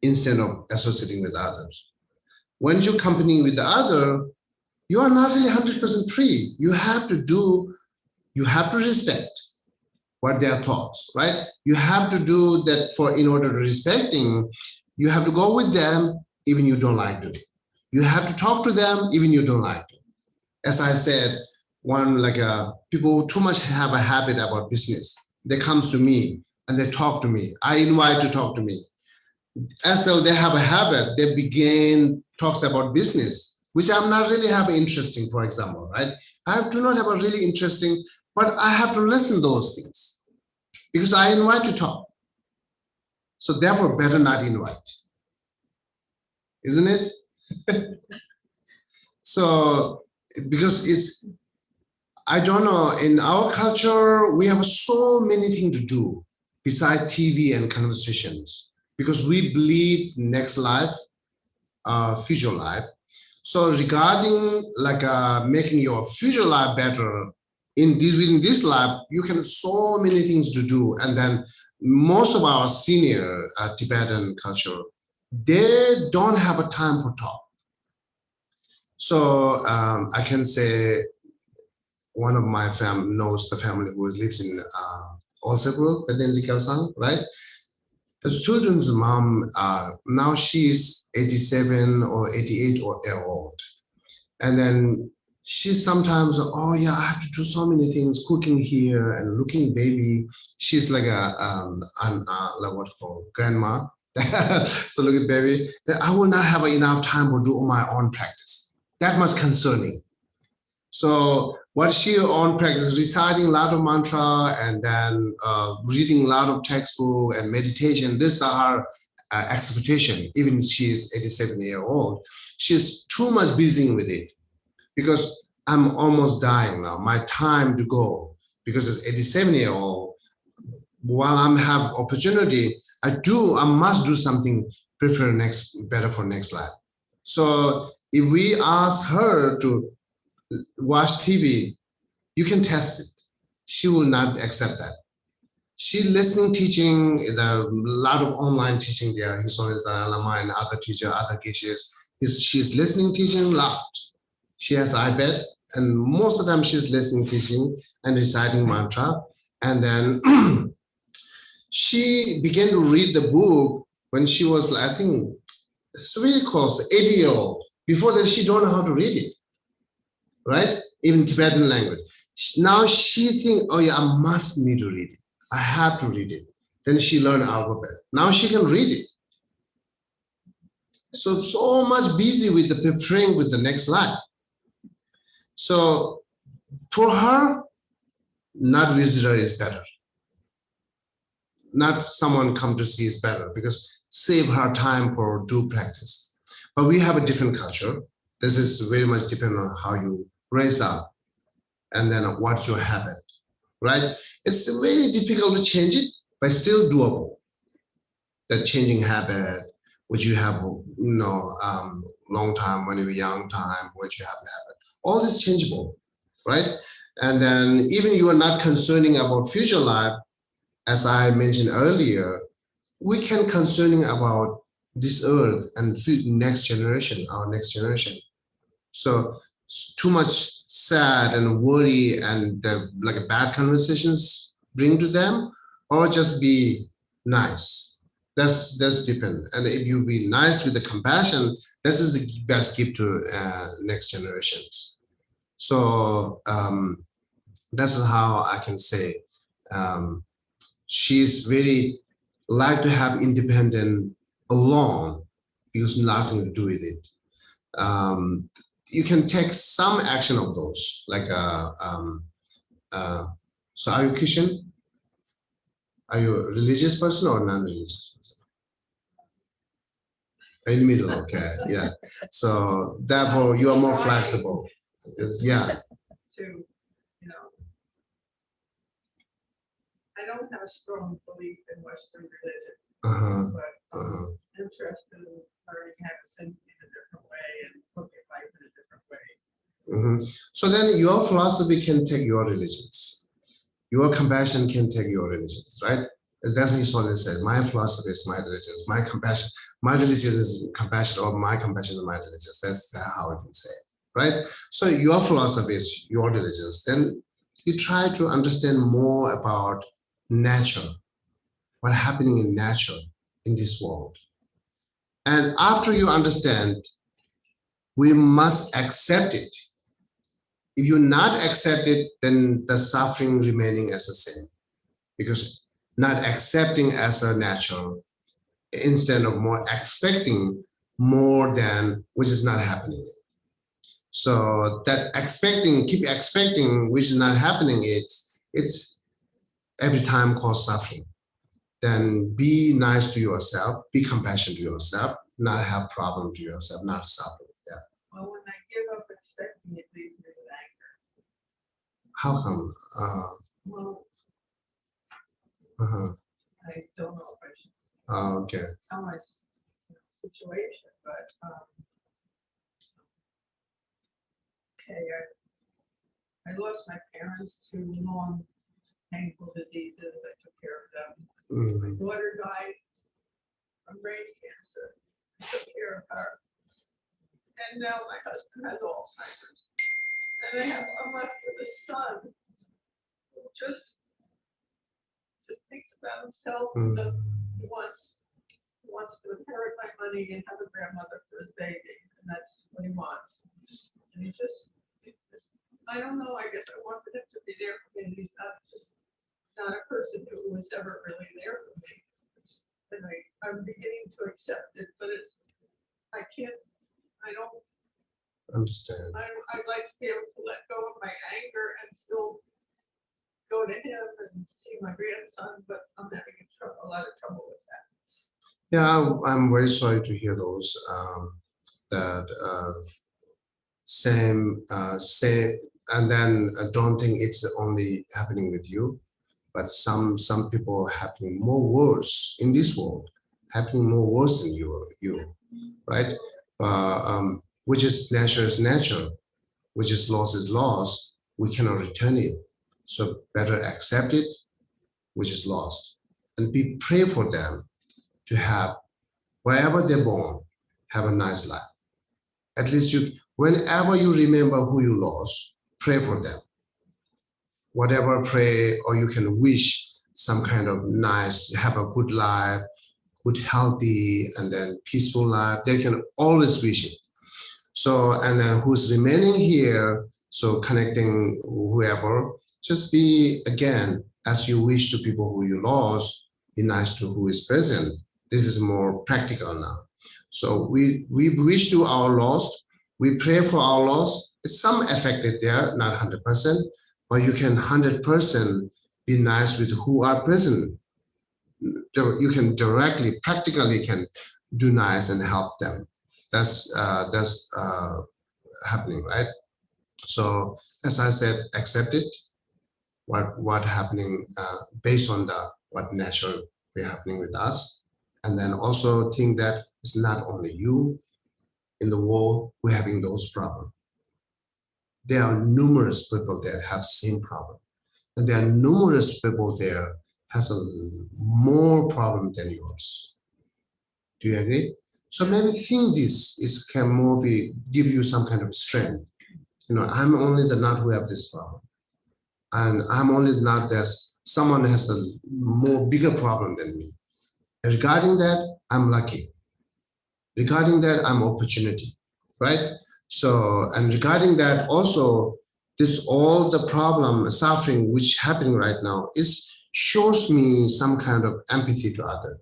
instead of associating with others. When you're accompanying with the other, you are not really 100% free. You have to respect what their thoughts, right? You have to do that in order to respecting, you have to go with them even you don't like to. You have to talk to them even you don't like to. As I said, people too much have a habit about business. They comes to me and they talk to me. I invite to talk to me. As though they have a habit, they begin talks about business, which I'm not really have interesting, for example, right? I do not have a really interesting, but I have to listen those things because I invite to talk. So therefore, better not invite, isn't it? So because I don't know, in our culture, we have so many things to do beside TV and conversations because we believe next life, future life. So regarding making your future life better within this life, you can so many things to do. And then most of our senior Tibetan culture, they don't have a time for talk. So I can say one of my family knows the family who lives in Olsebro, Geshe, right? The children's mom, now she's 87 or 88 year old. And then she's sometimes, oh yeah, I have to do so many things, cooking here and looking baby. She's like what called grandma. So look at baby, that I will not have enough time to do my own practice. That much concerning. So what she on practice, reciting a lot of mantra and then reading a lot of textbook and meditation. This is her expectation. Even she's 87-year old, she's too much busy with it because I'm almost dying now. My time to go because it's 87-year old. While I'm have opportunity, I must do something. Prepare better for next life. So if we ask her to watch TV, you can test it. She will not accept that. She listening, teaching, there are a lot of online teaching there. His son is Dalai Lama and other teacher, other Geshes. She's listening, teaching a lot. She has iPad, and most of the time she's listening, teaching, and reciting mantra. And then she began to read the book when she was, I think, it's very close, 80-year-old. Before that, she don't know how to read it, right? Even Tibetan language. Now she think, oh yeah, I must need to read it. I have to read it. Then she learned alphabet. Now she can read it. So much busy with the preparing with the next life. So for her, not visitor is better. Not someone come to see is better because save her time for do practice. But we have a different culture. This is very much dependent on how you raise up and then what's your habit, right? It's very difficult to change it, but still doable. That changing habit, which you have, long time when you're young time, which you have habit, all is changeable, right? And then even you are not concerning about future life, as I mentioned earlier, we can concerning about this earth and next generation, our next generation. So too much sad and worry and like bad conversations bring to them, or just be nice. That's different. And if you be nice with the compassion, this is the best gift to next generations. So this is how I can say she's really like to have independent alone because nothing to do with it. You can take some action of those, like so are you Christian? Are you a religious person or non-religious person? In the middle, okay, yeah. So therefore you are more flexible. Yeah. To, you know, I don't have a strong belief in Western religion, Uh-huh. but Uh-huh. I'm interested in learning how to think in a different way and look at life in a different way. So then your philosophy can take your religions. Your compassion can take your religions, right? That's what he sort of said. My philosophy is my religions. My compassion, my religion is compassion, or my compassion is my religions. That's how I can say it, right? So your philosophy is your religions. Then you try to understand more about nature, what's happening in nature in this world. And after you understand, we must accept it. If you not accept it, then the suffering remaining as the same, because not accepting as a natural instead of more expecting more than which is not happening. So that expecting, keep expecting which is not happening, it's every time cause suffering. Then be nice to yourself, be compassionate to yourself, not have problem to yourself, not suffering. Yeah. Well, when I give up expecting, it leaves me with anger. How come? Well, Uh-huh. I don't know if I should Okay. tell my situation, but okay, I lost my parents to long painful diseases. I took care of them. My Mhm. daughter died from breast cancer. I took care of her. And now my husband has Alzheimer's. And I'm left with a son who just thinks about himself and he wants to inherit my money and have a grandmother for his baby. And that's what he wants. And he just I don't know, I guess I wanted him to be there for me. And he's not a person who was ever really there for me. And I'm beginning to accept it, but I don't Understand. I'd like to be able to let go of my anger and still go to him and see my grandson, but I'm having a lot of trouble with that. Yeah, I'm very sorry to hear those. That same, and then I don't think it's only happening with you, but some people happening more worse in this world, happening more worse than you, right? Which is nature, which is loss. We cannot return it. So better accept it, which is lost, and be pray for them to have wherever they're born, have a nice life. At least whenever you remember who you lost, pray for them. Whatever pray, or you can wish some kind of nice, have a good life, good, healthy, and then peaceful life. They can always wish it. So, and then who's remaining here, so connecting whoever, just be, again, as you wish to people who you lost, be nice to who is present. This is more practical now. So we wish to our lost, we pray for our lost. Some affected there, not 100%, but you can 100% be nice with who are present. You can directly, practically can do nice and help them. That's happening, right? So as I said, accept it. What happening based on what natural be happening with us, and then also think that it's not only you in the world who having those problems. there are numerous people that have same problem. And there are numerous people there has a more problem than yours. Do you agree? So maybe think this is can more be give you some kind of strength. You know, I'm only the not who have this problem. And I'm only not that someone has a more bigger problem than me. And regarding that, I'm lucky. Regarding that, I'm opportunity, right? So, and regarding that also, this all the problem, suffering which happening right now is shows me some kind of empathy to other.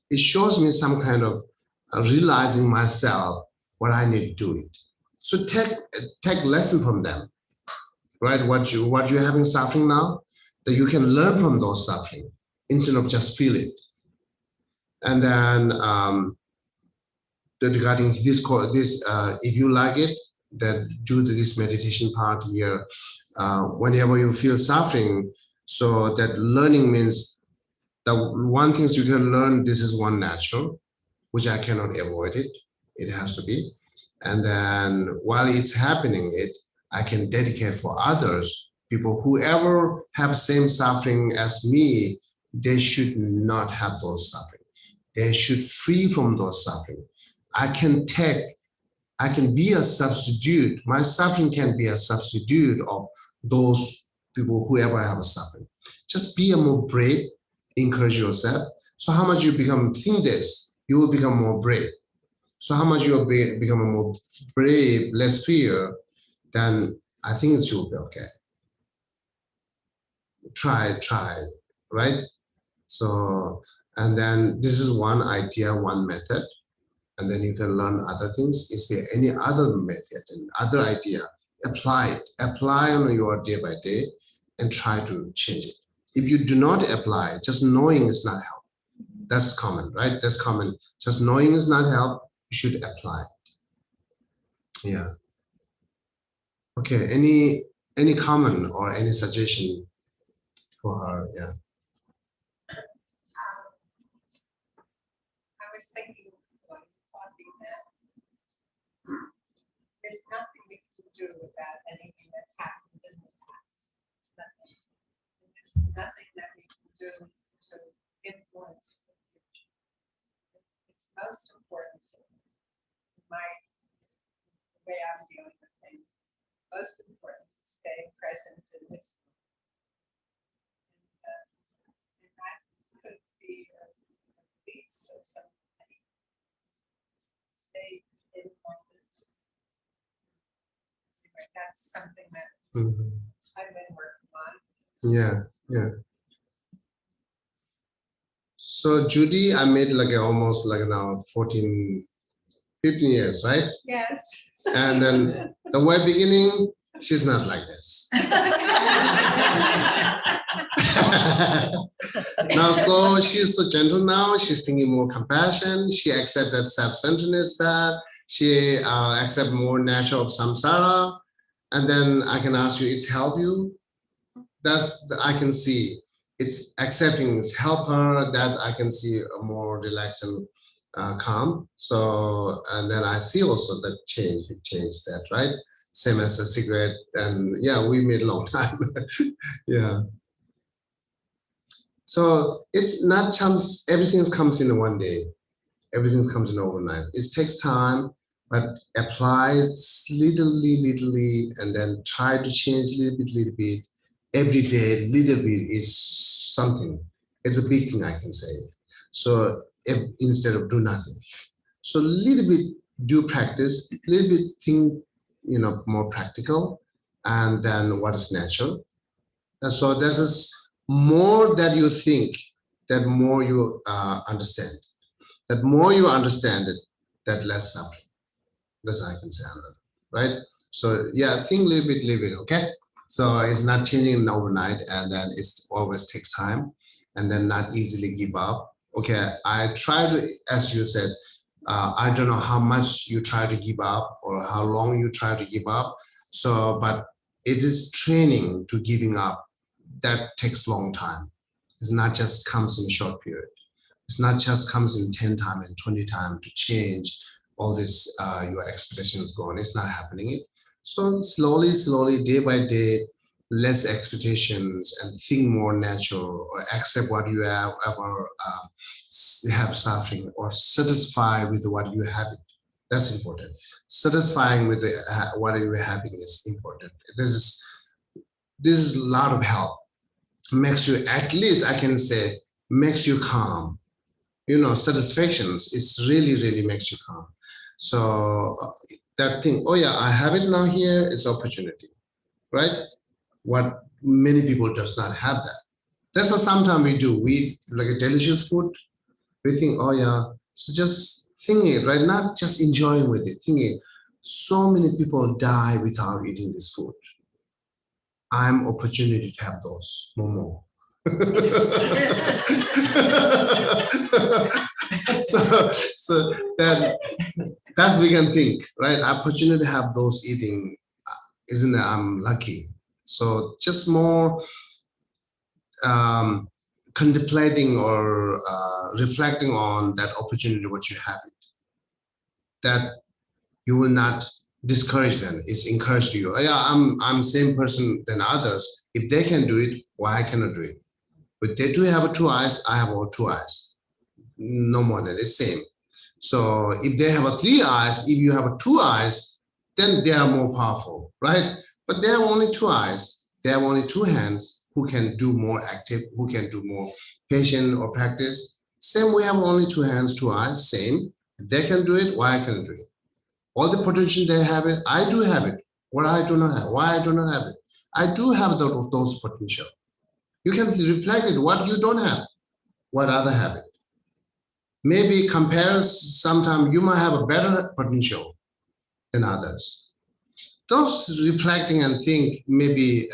It shows me some kind of realizing myself what I need to do it. So take lesson from them, right? What you're having suffering now, that you can learn from those suffering instead of just feel it. And then regarding this, if you like it, then do this meditation part here. Whenever you feel suffering, so that learning means the one things you can learn, this is one natural, which I cannot avoid it. It has to be. And then while it's happening, I can dedicate for others, people whoever have same suffering as me, they should not have those suffering. They should free from those suffering. I can be a substitute. My suffering can be a substitute of those people whoever have a suffering. Just be a more brave, encourage yourself. So how much you think this, you will become more brave. So how much you will become a more brave, less fear, then I think it will be okay. Try, right? So, and then this is one idea, one method, and then you can learn other things. Is there any other method and other idea? Apply on your day by day and try to change it. If you do not apply, just knowing is not help. That's common, right? That's common. Just knowing is not help. You should apply. Yeah. Okay. Any comment or any suggestion for her? Yeah. I was thinking while you were talking that there's nothing we can do about anything that's happened in the past. Nothing. There's nothing that we can do to influence the future. It's most important to the way I'm dealing with things. It's most important to stay present in this moment. And that could be a release of something. Stay in the moment. Anyway, that's something that I've been working on. Yeah. So Judy, I made like almost like now 14, 15 years, right? Yes. And then the way beginning, she's not like this. Now, so she's so gentle now. She's thinking more compassion. She accepts that self-centeredness bad. She accepts more nature of samsara. And then I can ask you, it's help you? I can see. It's accepting, it's help her, that I can see a more relaxed and calm. So, and then I see also that change that, right? Same as a cigarette. And yeah, we made a long time. Yeah. So it's not chance, everything comes in one day. Everything comes in overnight. It takes time, but apply it little, and then try to change little bit. Every day, little bit is something. It's a big thing, I can say. So instead of do nothing. So little bit do practice, little bit think, more practical, and then what is natural. And so this is more that you think, that more you understand. That more you understand it, that less suffering. That's I can say, right? So yeah, think a little bit, okay? So it's not changing overnight, and then it always takes time, and then not easily give up. Okay, I try to, as you said, I don't know how much you try to give up or how long you try to give up. So, but it is training to giving up. That takes long time. It's not just comes in short period. It's not just comes in 10 times and 20 times to change all this, your expectations going. It's not happening. So slowly, day by day, less expectations and think more natural, or accept what you have ever have suffering, or satisfy with what you have. That's important. Satisfying with the, what you're having is important. This is a lot of help. Makes you, at least I can say, makes you calm. Satisfactions is really makes you calm. So that thing, oh yeah, I have it now here, is opportunity, right? What many people does not have that. That's what sometimes we do. We eat like a delicious food. We think, oh yeah, so just thinking it, right? Not just enjoying with it, thinking. So many people die without eating this food. I'm opportunity to have those more. so that's we can think, right? Opportunity to have those eating, isn't it? I'm lucky. So just more contemplating or reflecting on that opportunity, what you have it, that you will not discourage them. It's encouraged you. Yeah, I'm same person than others. If they can do it, why I cannot do it? But they do have two eyes, I have all two eyes. No more than the same. So if they have 3 eyes, if you have 2 eyes, then they are more powerful, right? But they have only 2 eyes. They have only 2 hands. Who can do more active? Who can do more patient or practice? Same, we have only 2 hands, 2 eyes. Same. If they can do it, why I cannot do it? All the potential they have it, I do have it. What I do not have, why I do not have it? I do have those potential. You can reflect it. What you don't have, what other have it. Maybe compare, sometimes you might have a better potential than others. Those reflecting and think, maybe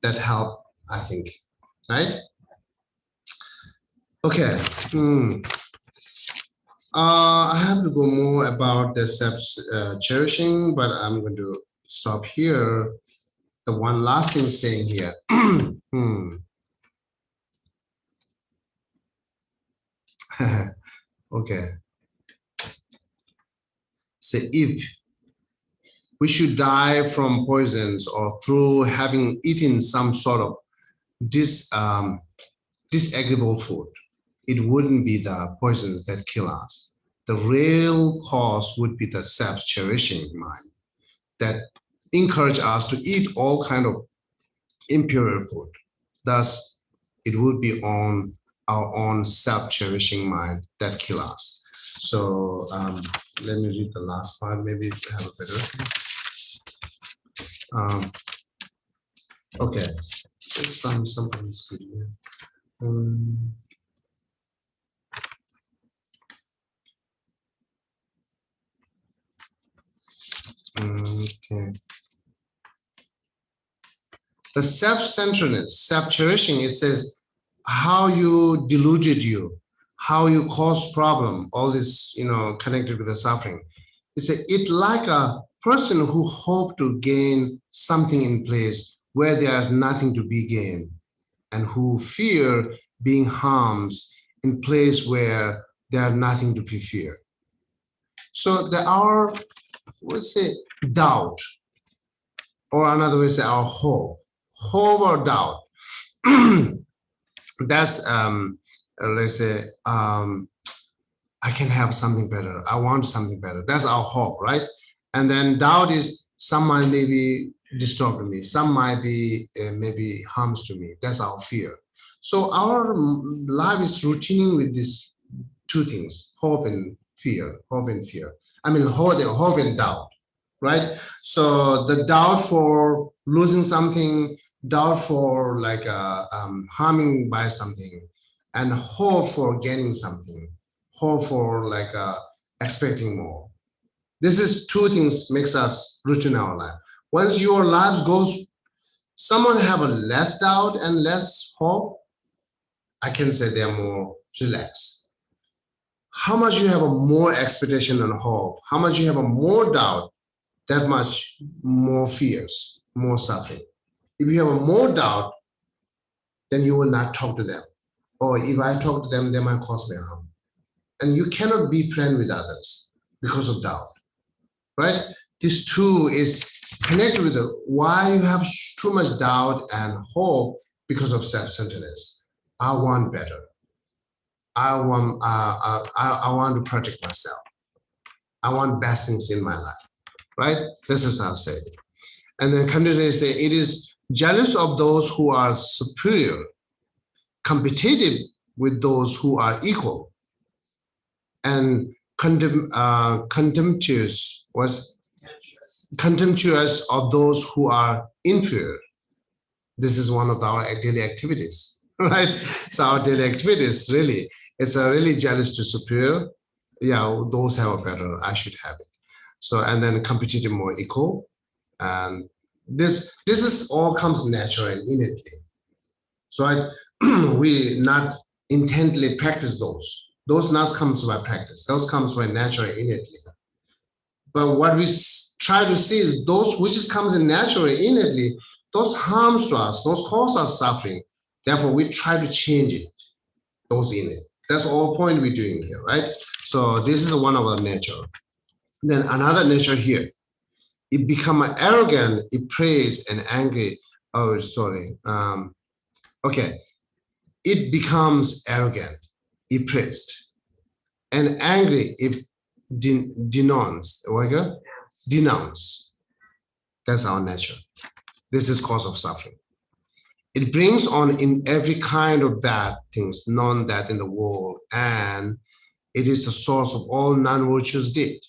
that help, I think, right? Okay. I have to go more about the self-cherishing, but I'm going to stop here. The one last thing saying here. Okay. So if we should die from poisons or through having eaten some sort of disagreeable food, it wouldn't be the poisons that kill us. The real cause would be the self-cherishing mind that encourage us to eat all kind of impure food. Thus, it would be on our own self-cherishing mind that kill us. So let me read the last part, maybe to have a better. Okay, something here. Okay. The self-centeredness, self-cherishing, it says how you deluded you, how you cause problem, all this, connected with the suffering. It's like a person who hope to gain something in place where there is nothing to be gained, and who fear being harmed in place where there are nothing to be feared. So there are, let's say, doubt, or another way to say our hope or doubt. That's let's say I can have something better. I want something better. That's our hope, right? And then doubt is some might maybe disturb me. Some might be maybe harms to me. That's our fear. So our life is routine with these 2 things: hope and fear. Hope and fear. I mean, hope and doubt, right? So the doubt for losing something, doubt for like harming by something, and hope for gaining something, hope for like expecting more. This is 2 things makes us routine our life. Once your life goes, someone have a less doubt and less hope, I can say they are more relaxed. How much you have a more expectation and hope, how much you have a more doubt, that much more fears, more suffering. If you have a more doubt, then you will not talk to them. Or if I talk to them, they might cause me harm. And you cannot be friend with others because of doubt, right? This 2 is connect with why you have too much doubt and hope because of self-centeredness. I want better. I want to protect myself. I want best things in my life, right? This is how I say it. And then continuously say it is jealous of those who are superior, competitive with those who are equal, and contemptuous of those who are inferior. This is one of our daily activities, right? So our daily activities really, it's a really jealous to superior. Yeah, those have a better, I should have it. So, and then competitive, more equal. And this is all comes naturally and innately. So we not intently practice those. Those not comes by practice. Those comes by naturally, innately. But what we try to see is those which just comes in naturally, innately, those harms to us, those cause us suffering. Therefore, we try to change it, those in it. That's all point we're doing here, right? So this is one of our nature. Then another nature here, it become arrogant, it prays and angry. Oh, sorry. Okay, it becomes arrogant, it praised, and angry, it denounce. Denounce. That's our nature. This is cause of suffering. It brings on in every kind of bad things, none that in the world, and it is the source of all non-virtuous deed.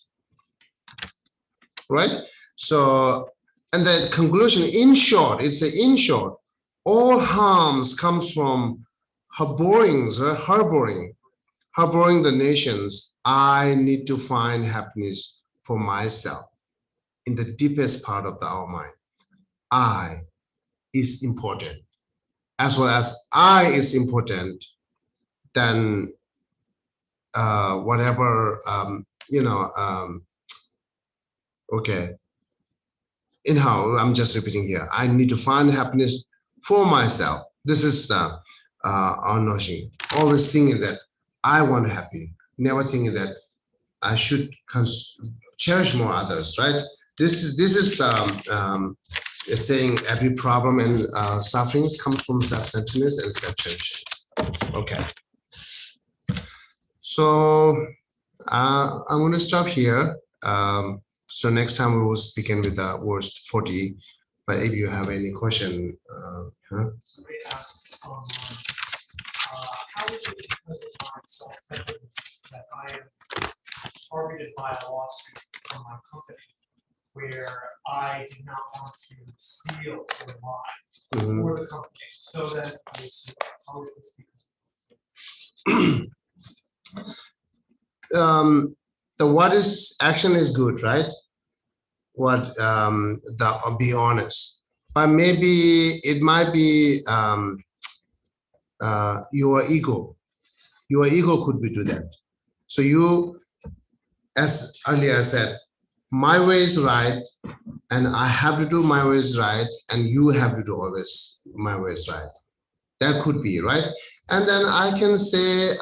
Right? So, and the conclusion, in short, it's a in short, all harms comes from harboring the nations. I need to find happiness for myself in the deepest part of our mind. I is important. As well as I is important, then whatever, okay. Anyhow, I'm just repeating here. I need to find happiness for myself. This is our notion. Always thinking that I want happy. Never thinking that I should cherish more others, right? This is saying every problem and sufferings comes from self-centeredness and self-cherishing. Okay. So I'm going to stop here. So next time we will begin with verse 40. But if you have any question, Somebody asked online, how is it because of my self-centeredness that I am targeted by a lawsuit from my company where I did not want to steal or lie for the company, so that I was, how is this because the what is action is good, right? What the be honest, but maybe it might be your ego. Your ego could be do that. So you, as earlier I said, my way is right, and I have to do my way is right, and you have to do always my way is right. That could be right, and then I can say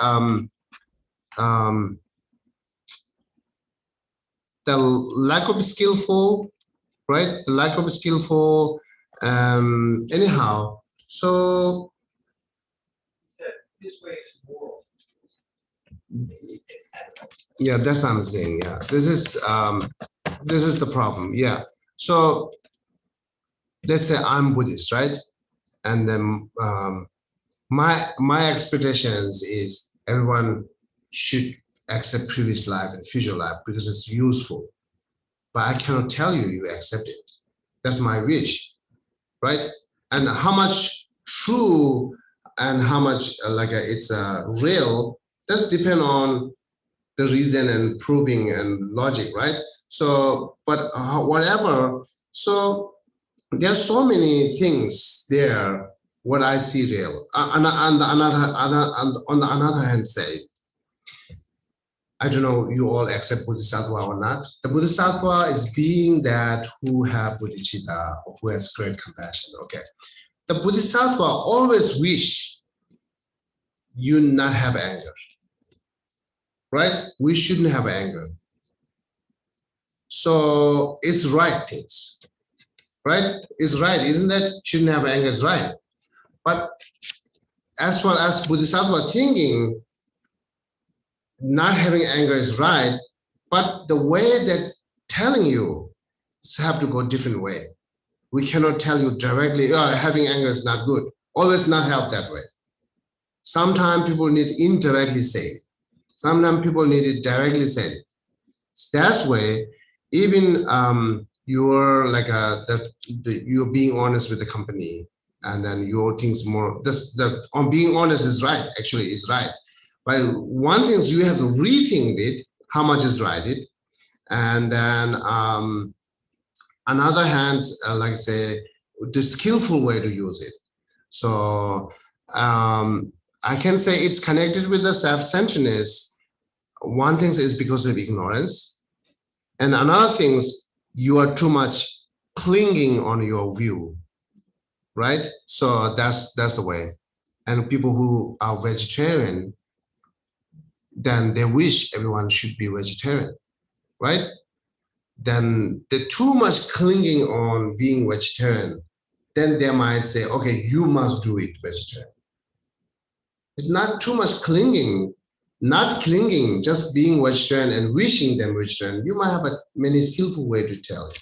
the lack of skillful, right? The lack of skillful, anyhow. So this way is moral. It's ethical. yeah, that's what I'm saying. Yeah, this is the problem. Yeah. So let's say I'm Buddhist, right? And then my expectations is everyone should accept previous life and future life because it's useful. But I cannot tell you you accept it. That's my wish, right? And how much true and how much it's real, that's depend on the reason and proving and logic, right? So, but whatever. So there's so many things there. What I see real. On the another hand, say, I don't know you all accept Bodhisattva or not. The Bodhisattva is being that who have bodhicitta, who has great compassion. Okay. The Bodhisattva always wish you not have anger. Right? We shouldn't have anger. So it's right things. right? Is right, isn't that? Shouldn't have anger is right. But as far as Bodhisattva thinking, not having anger is right, but the way that telling you have to go different way. We cannot tell you directly, oh, having anger is not good. Always not help that way. Sometimes people need indirectly say it. Sometimes people need it directly said. That's way, even you're like you're being honest with the company, and then your things more. On being honest is right. Actually, is right. But one thing is you have to rethink it. How much is right it, and then another hand, like say, the skillful way to use it. So I can say it's connected with the self-centeredness. One thing is because of ignorance, and another thing is you are too much clinging on your view, right? So that's the way. And people who are vegetarian, then they wish everyone should be vegetarian, right? Then the too much clinging on being vegetarian, then they might say, okay, you must do it vegetarian. It's not too much clinging, not clinging, just being vegetarian and wishing them vegetarian. You might have a many skillful way to tell it.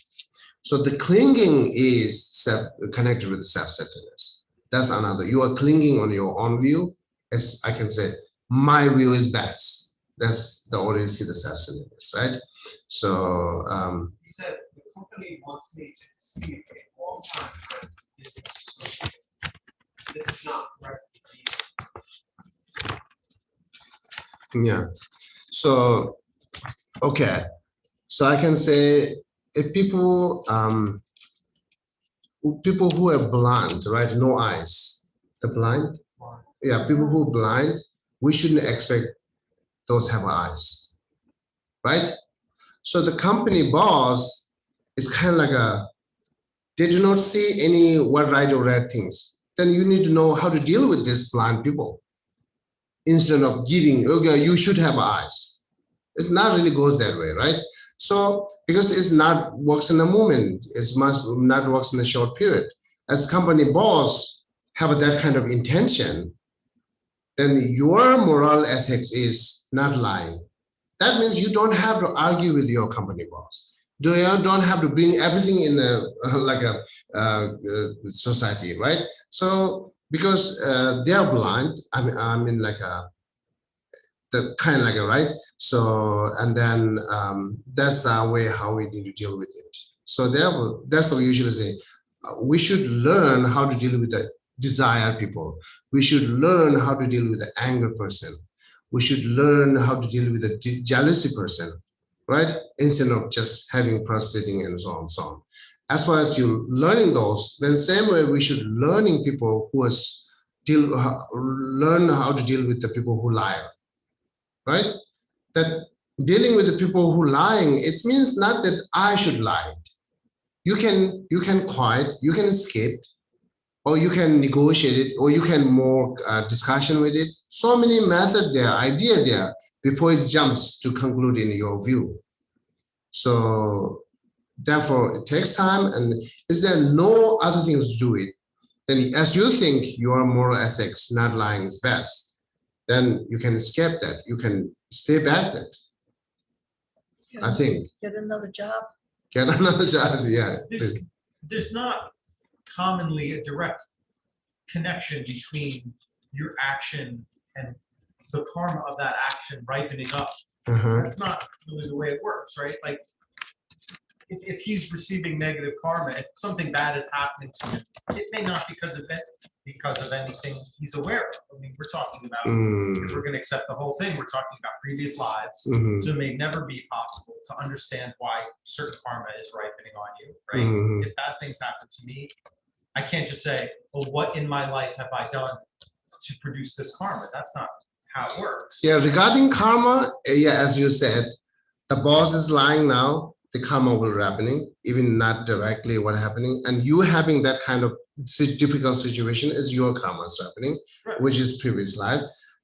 So the clinging is connected with the self-centeredness. That's another. You are clinging on your own view. As I can say, my view is best. That's the already see the self-centeredness, right? So You said the company wants me to see a long-time friend business associate. This is not correct. yeah. So okay. So I can say if people who are blind, right? No eyes. The blind. Yeah, people who are blind, we shouldn't expect those have eyes, right? So the company boss is kind of like they do not see any what right or red things. Then you need to know how to deal with these blind people instead of giving, okay, you should have eyes. It not really goes that way, right? So because it's not works in a moment, it's must not works in a short period. As company boss have that kind of intention, then your moral ethics is not lying. That means you don't have to argue with your company boss. You don't have to bring everything in society, right? So because they are blind, I mean like the kind of like a right. So and then that's the way how we need to deal with it. So therefore, that's what we usually say. We should learn how to deal with the desire people. We should learn how to deal with the anger person. We should learn how to deal with the jealousy person, right? Instead of just having prostrating and so on and so on. As far as you learning those, then same way we should learning people who learn how to deal with the people who lie, right? That dealing with the people who lying, it means not that I should lie. You can quiet, you can escape, or you can negotiate it, or you can more discussion with it. So many method there, idea there, before it jumps to conclude in your view. So therefore, it takes time, and is there no other things to do it? Then as you think your moral ethics, not lying is best, then you can escape that. You can stay back that. I think. Get another job. Get another job, yeah. There's not commonly a direct connection between your action and the karma of that action ripening up. That's not really the way it works, right? Like if he's receiving negative karma and something bad is happening to him, it may not because of anything he's aware of. I mean, we're talking about if we're going to accept the whole thing, we're talking about previous lives. So it may never be possible to understand why certain karma is ripening on you, right? If bad things happen to me, I can't just say, well, what in my life have I done to produce this karma? That's not how it works. Yeah, regarding karma, yeah, as you said, the boss is lying now, the karma will be happening, even not directly what happening. And you having that kind of difficult situation is your karma is happening, Right. which is previous life.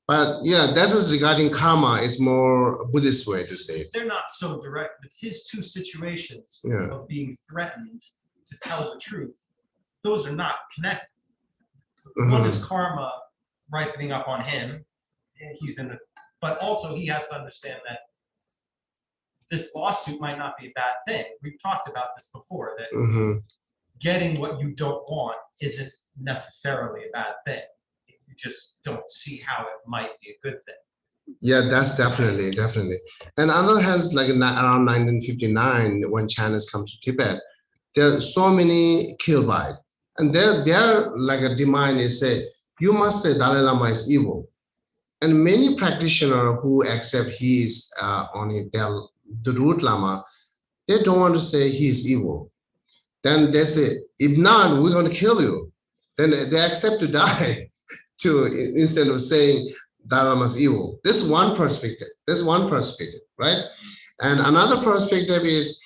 But yeah, that is regarding karma, is more Buddhist way to say it. They're not so direct, but his two situations Yeah. of being threatened to tell the truth, those are not connected. One is karma ripening up on him, and he's in the, but also he has to understand that this lawsuit might not be a bad thing. We've talked about this before, that getting what you don't want isn't necessarily a bad thing. You just don't see how it might be a good thing. Yeah, that's definitely. And on the other hand, like around 1959, when Chinese comes to Tibet, there are so many killed by it. And their like a demand is say, you must say Dalai Lama is evil. And many practitioners who accept he is the root Lama, they don't want to say he is evil. Then they say, if not, we're going to kill you. Then they accept to die instead of saying Dalai Lama is evil. This is one perspective. Right? And another perspective is,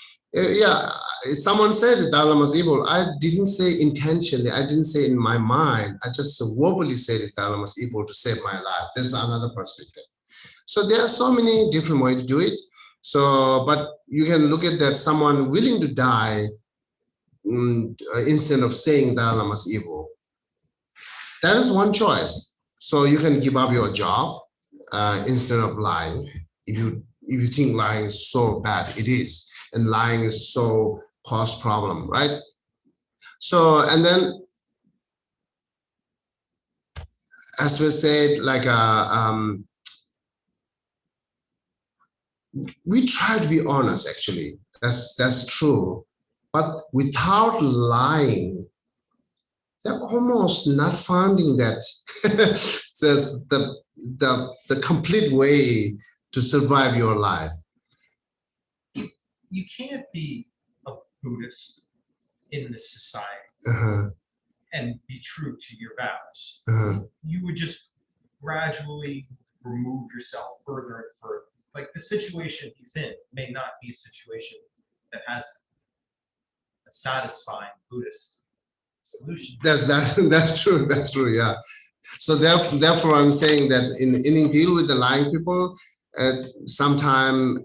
someone said that Dalai Lama is evil. I didn't say intentionally. I didn't say in my mind. I just verbally said that Dalai Lama is evil to save my life. This is another perspective. So there are so many different ways to do it. So, but you can look at that someone willing to die instead of saying Dalai Lama is evil. That is one choice. So you can give up your job instead of lying. If you think lying is so bad, it is, and lying is so cause problem, right? So, and then, as we said, like we try to be honest. Actually, that's true, but without lying, they're almost not finding that says the complete way to survive your life. You can't be a Buddhist in this society and be true to your vows. You would just gradually remove yourself further and further. Like the situation he's in may not be a situation that has a satisfying Buddhist solution. That's true. Yeah. So therefore, I'm saying that in deal with the lying people, sometimes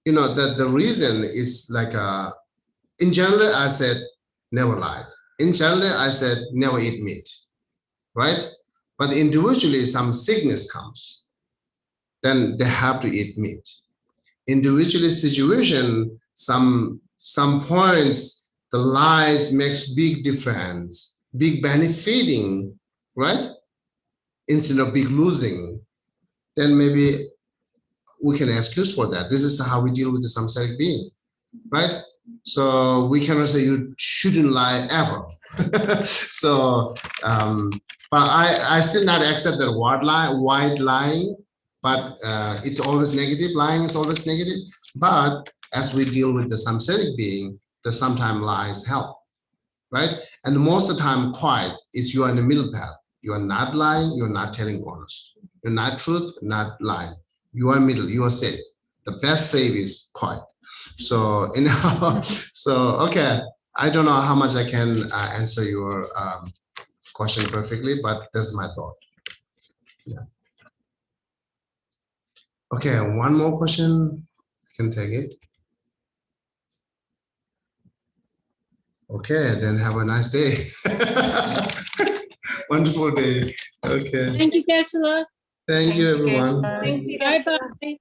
the reason is like in general, I said never lie. In general, I said never eat meat, right? But individually, some sickness comes, then they have to eat meat. Individually situation, some points, the lies makes big difference, big benefiting, right? Instead of big losing, then maybe we can excuse for that. This is how we deal with the samsaric being, right? So we cannot say you shouldn't lie ever. So, but I still not accept that white lying, but it's always negative. Lying is always negative. But as we deal with the samsaric being, the sometimes lies help, right? And most of the time, quiet is you are in the middle path. You are not lying. You are not telling honest. You're not truth, not lying. You are middle. You are safe. The best save is quiet. So anyhow, okay. I don't know how much I can answer your question perfectly, but that's my thought. Yeah. Okay, one more question. I can take it. Okay, then have a nice day. Wonderful day. Okay. Thank you, Geshe. Thank you, everyone. Thank you. Bye-bye.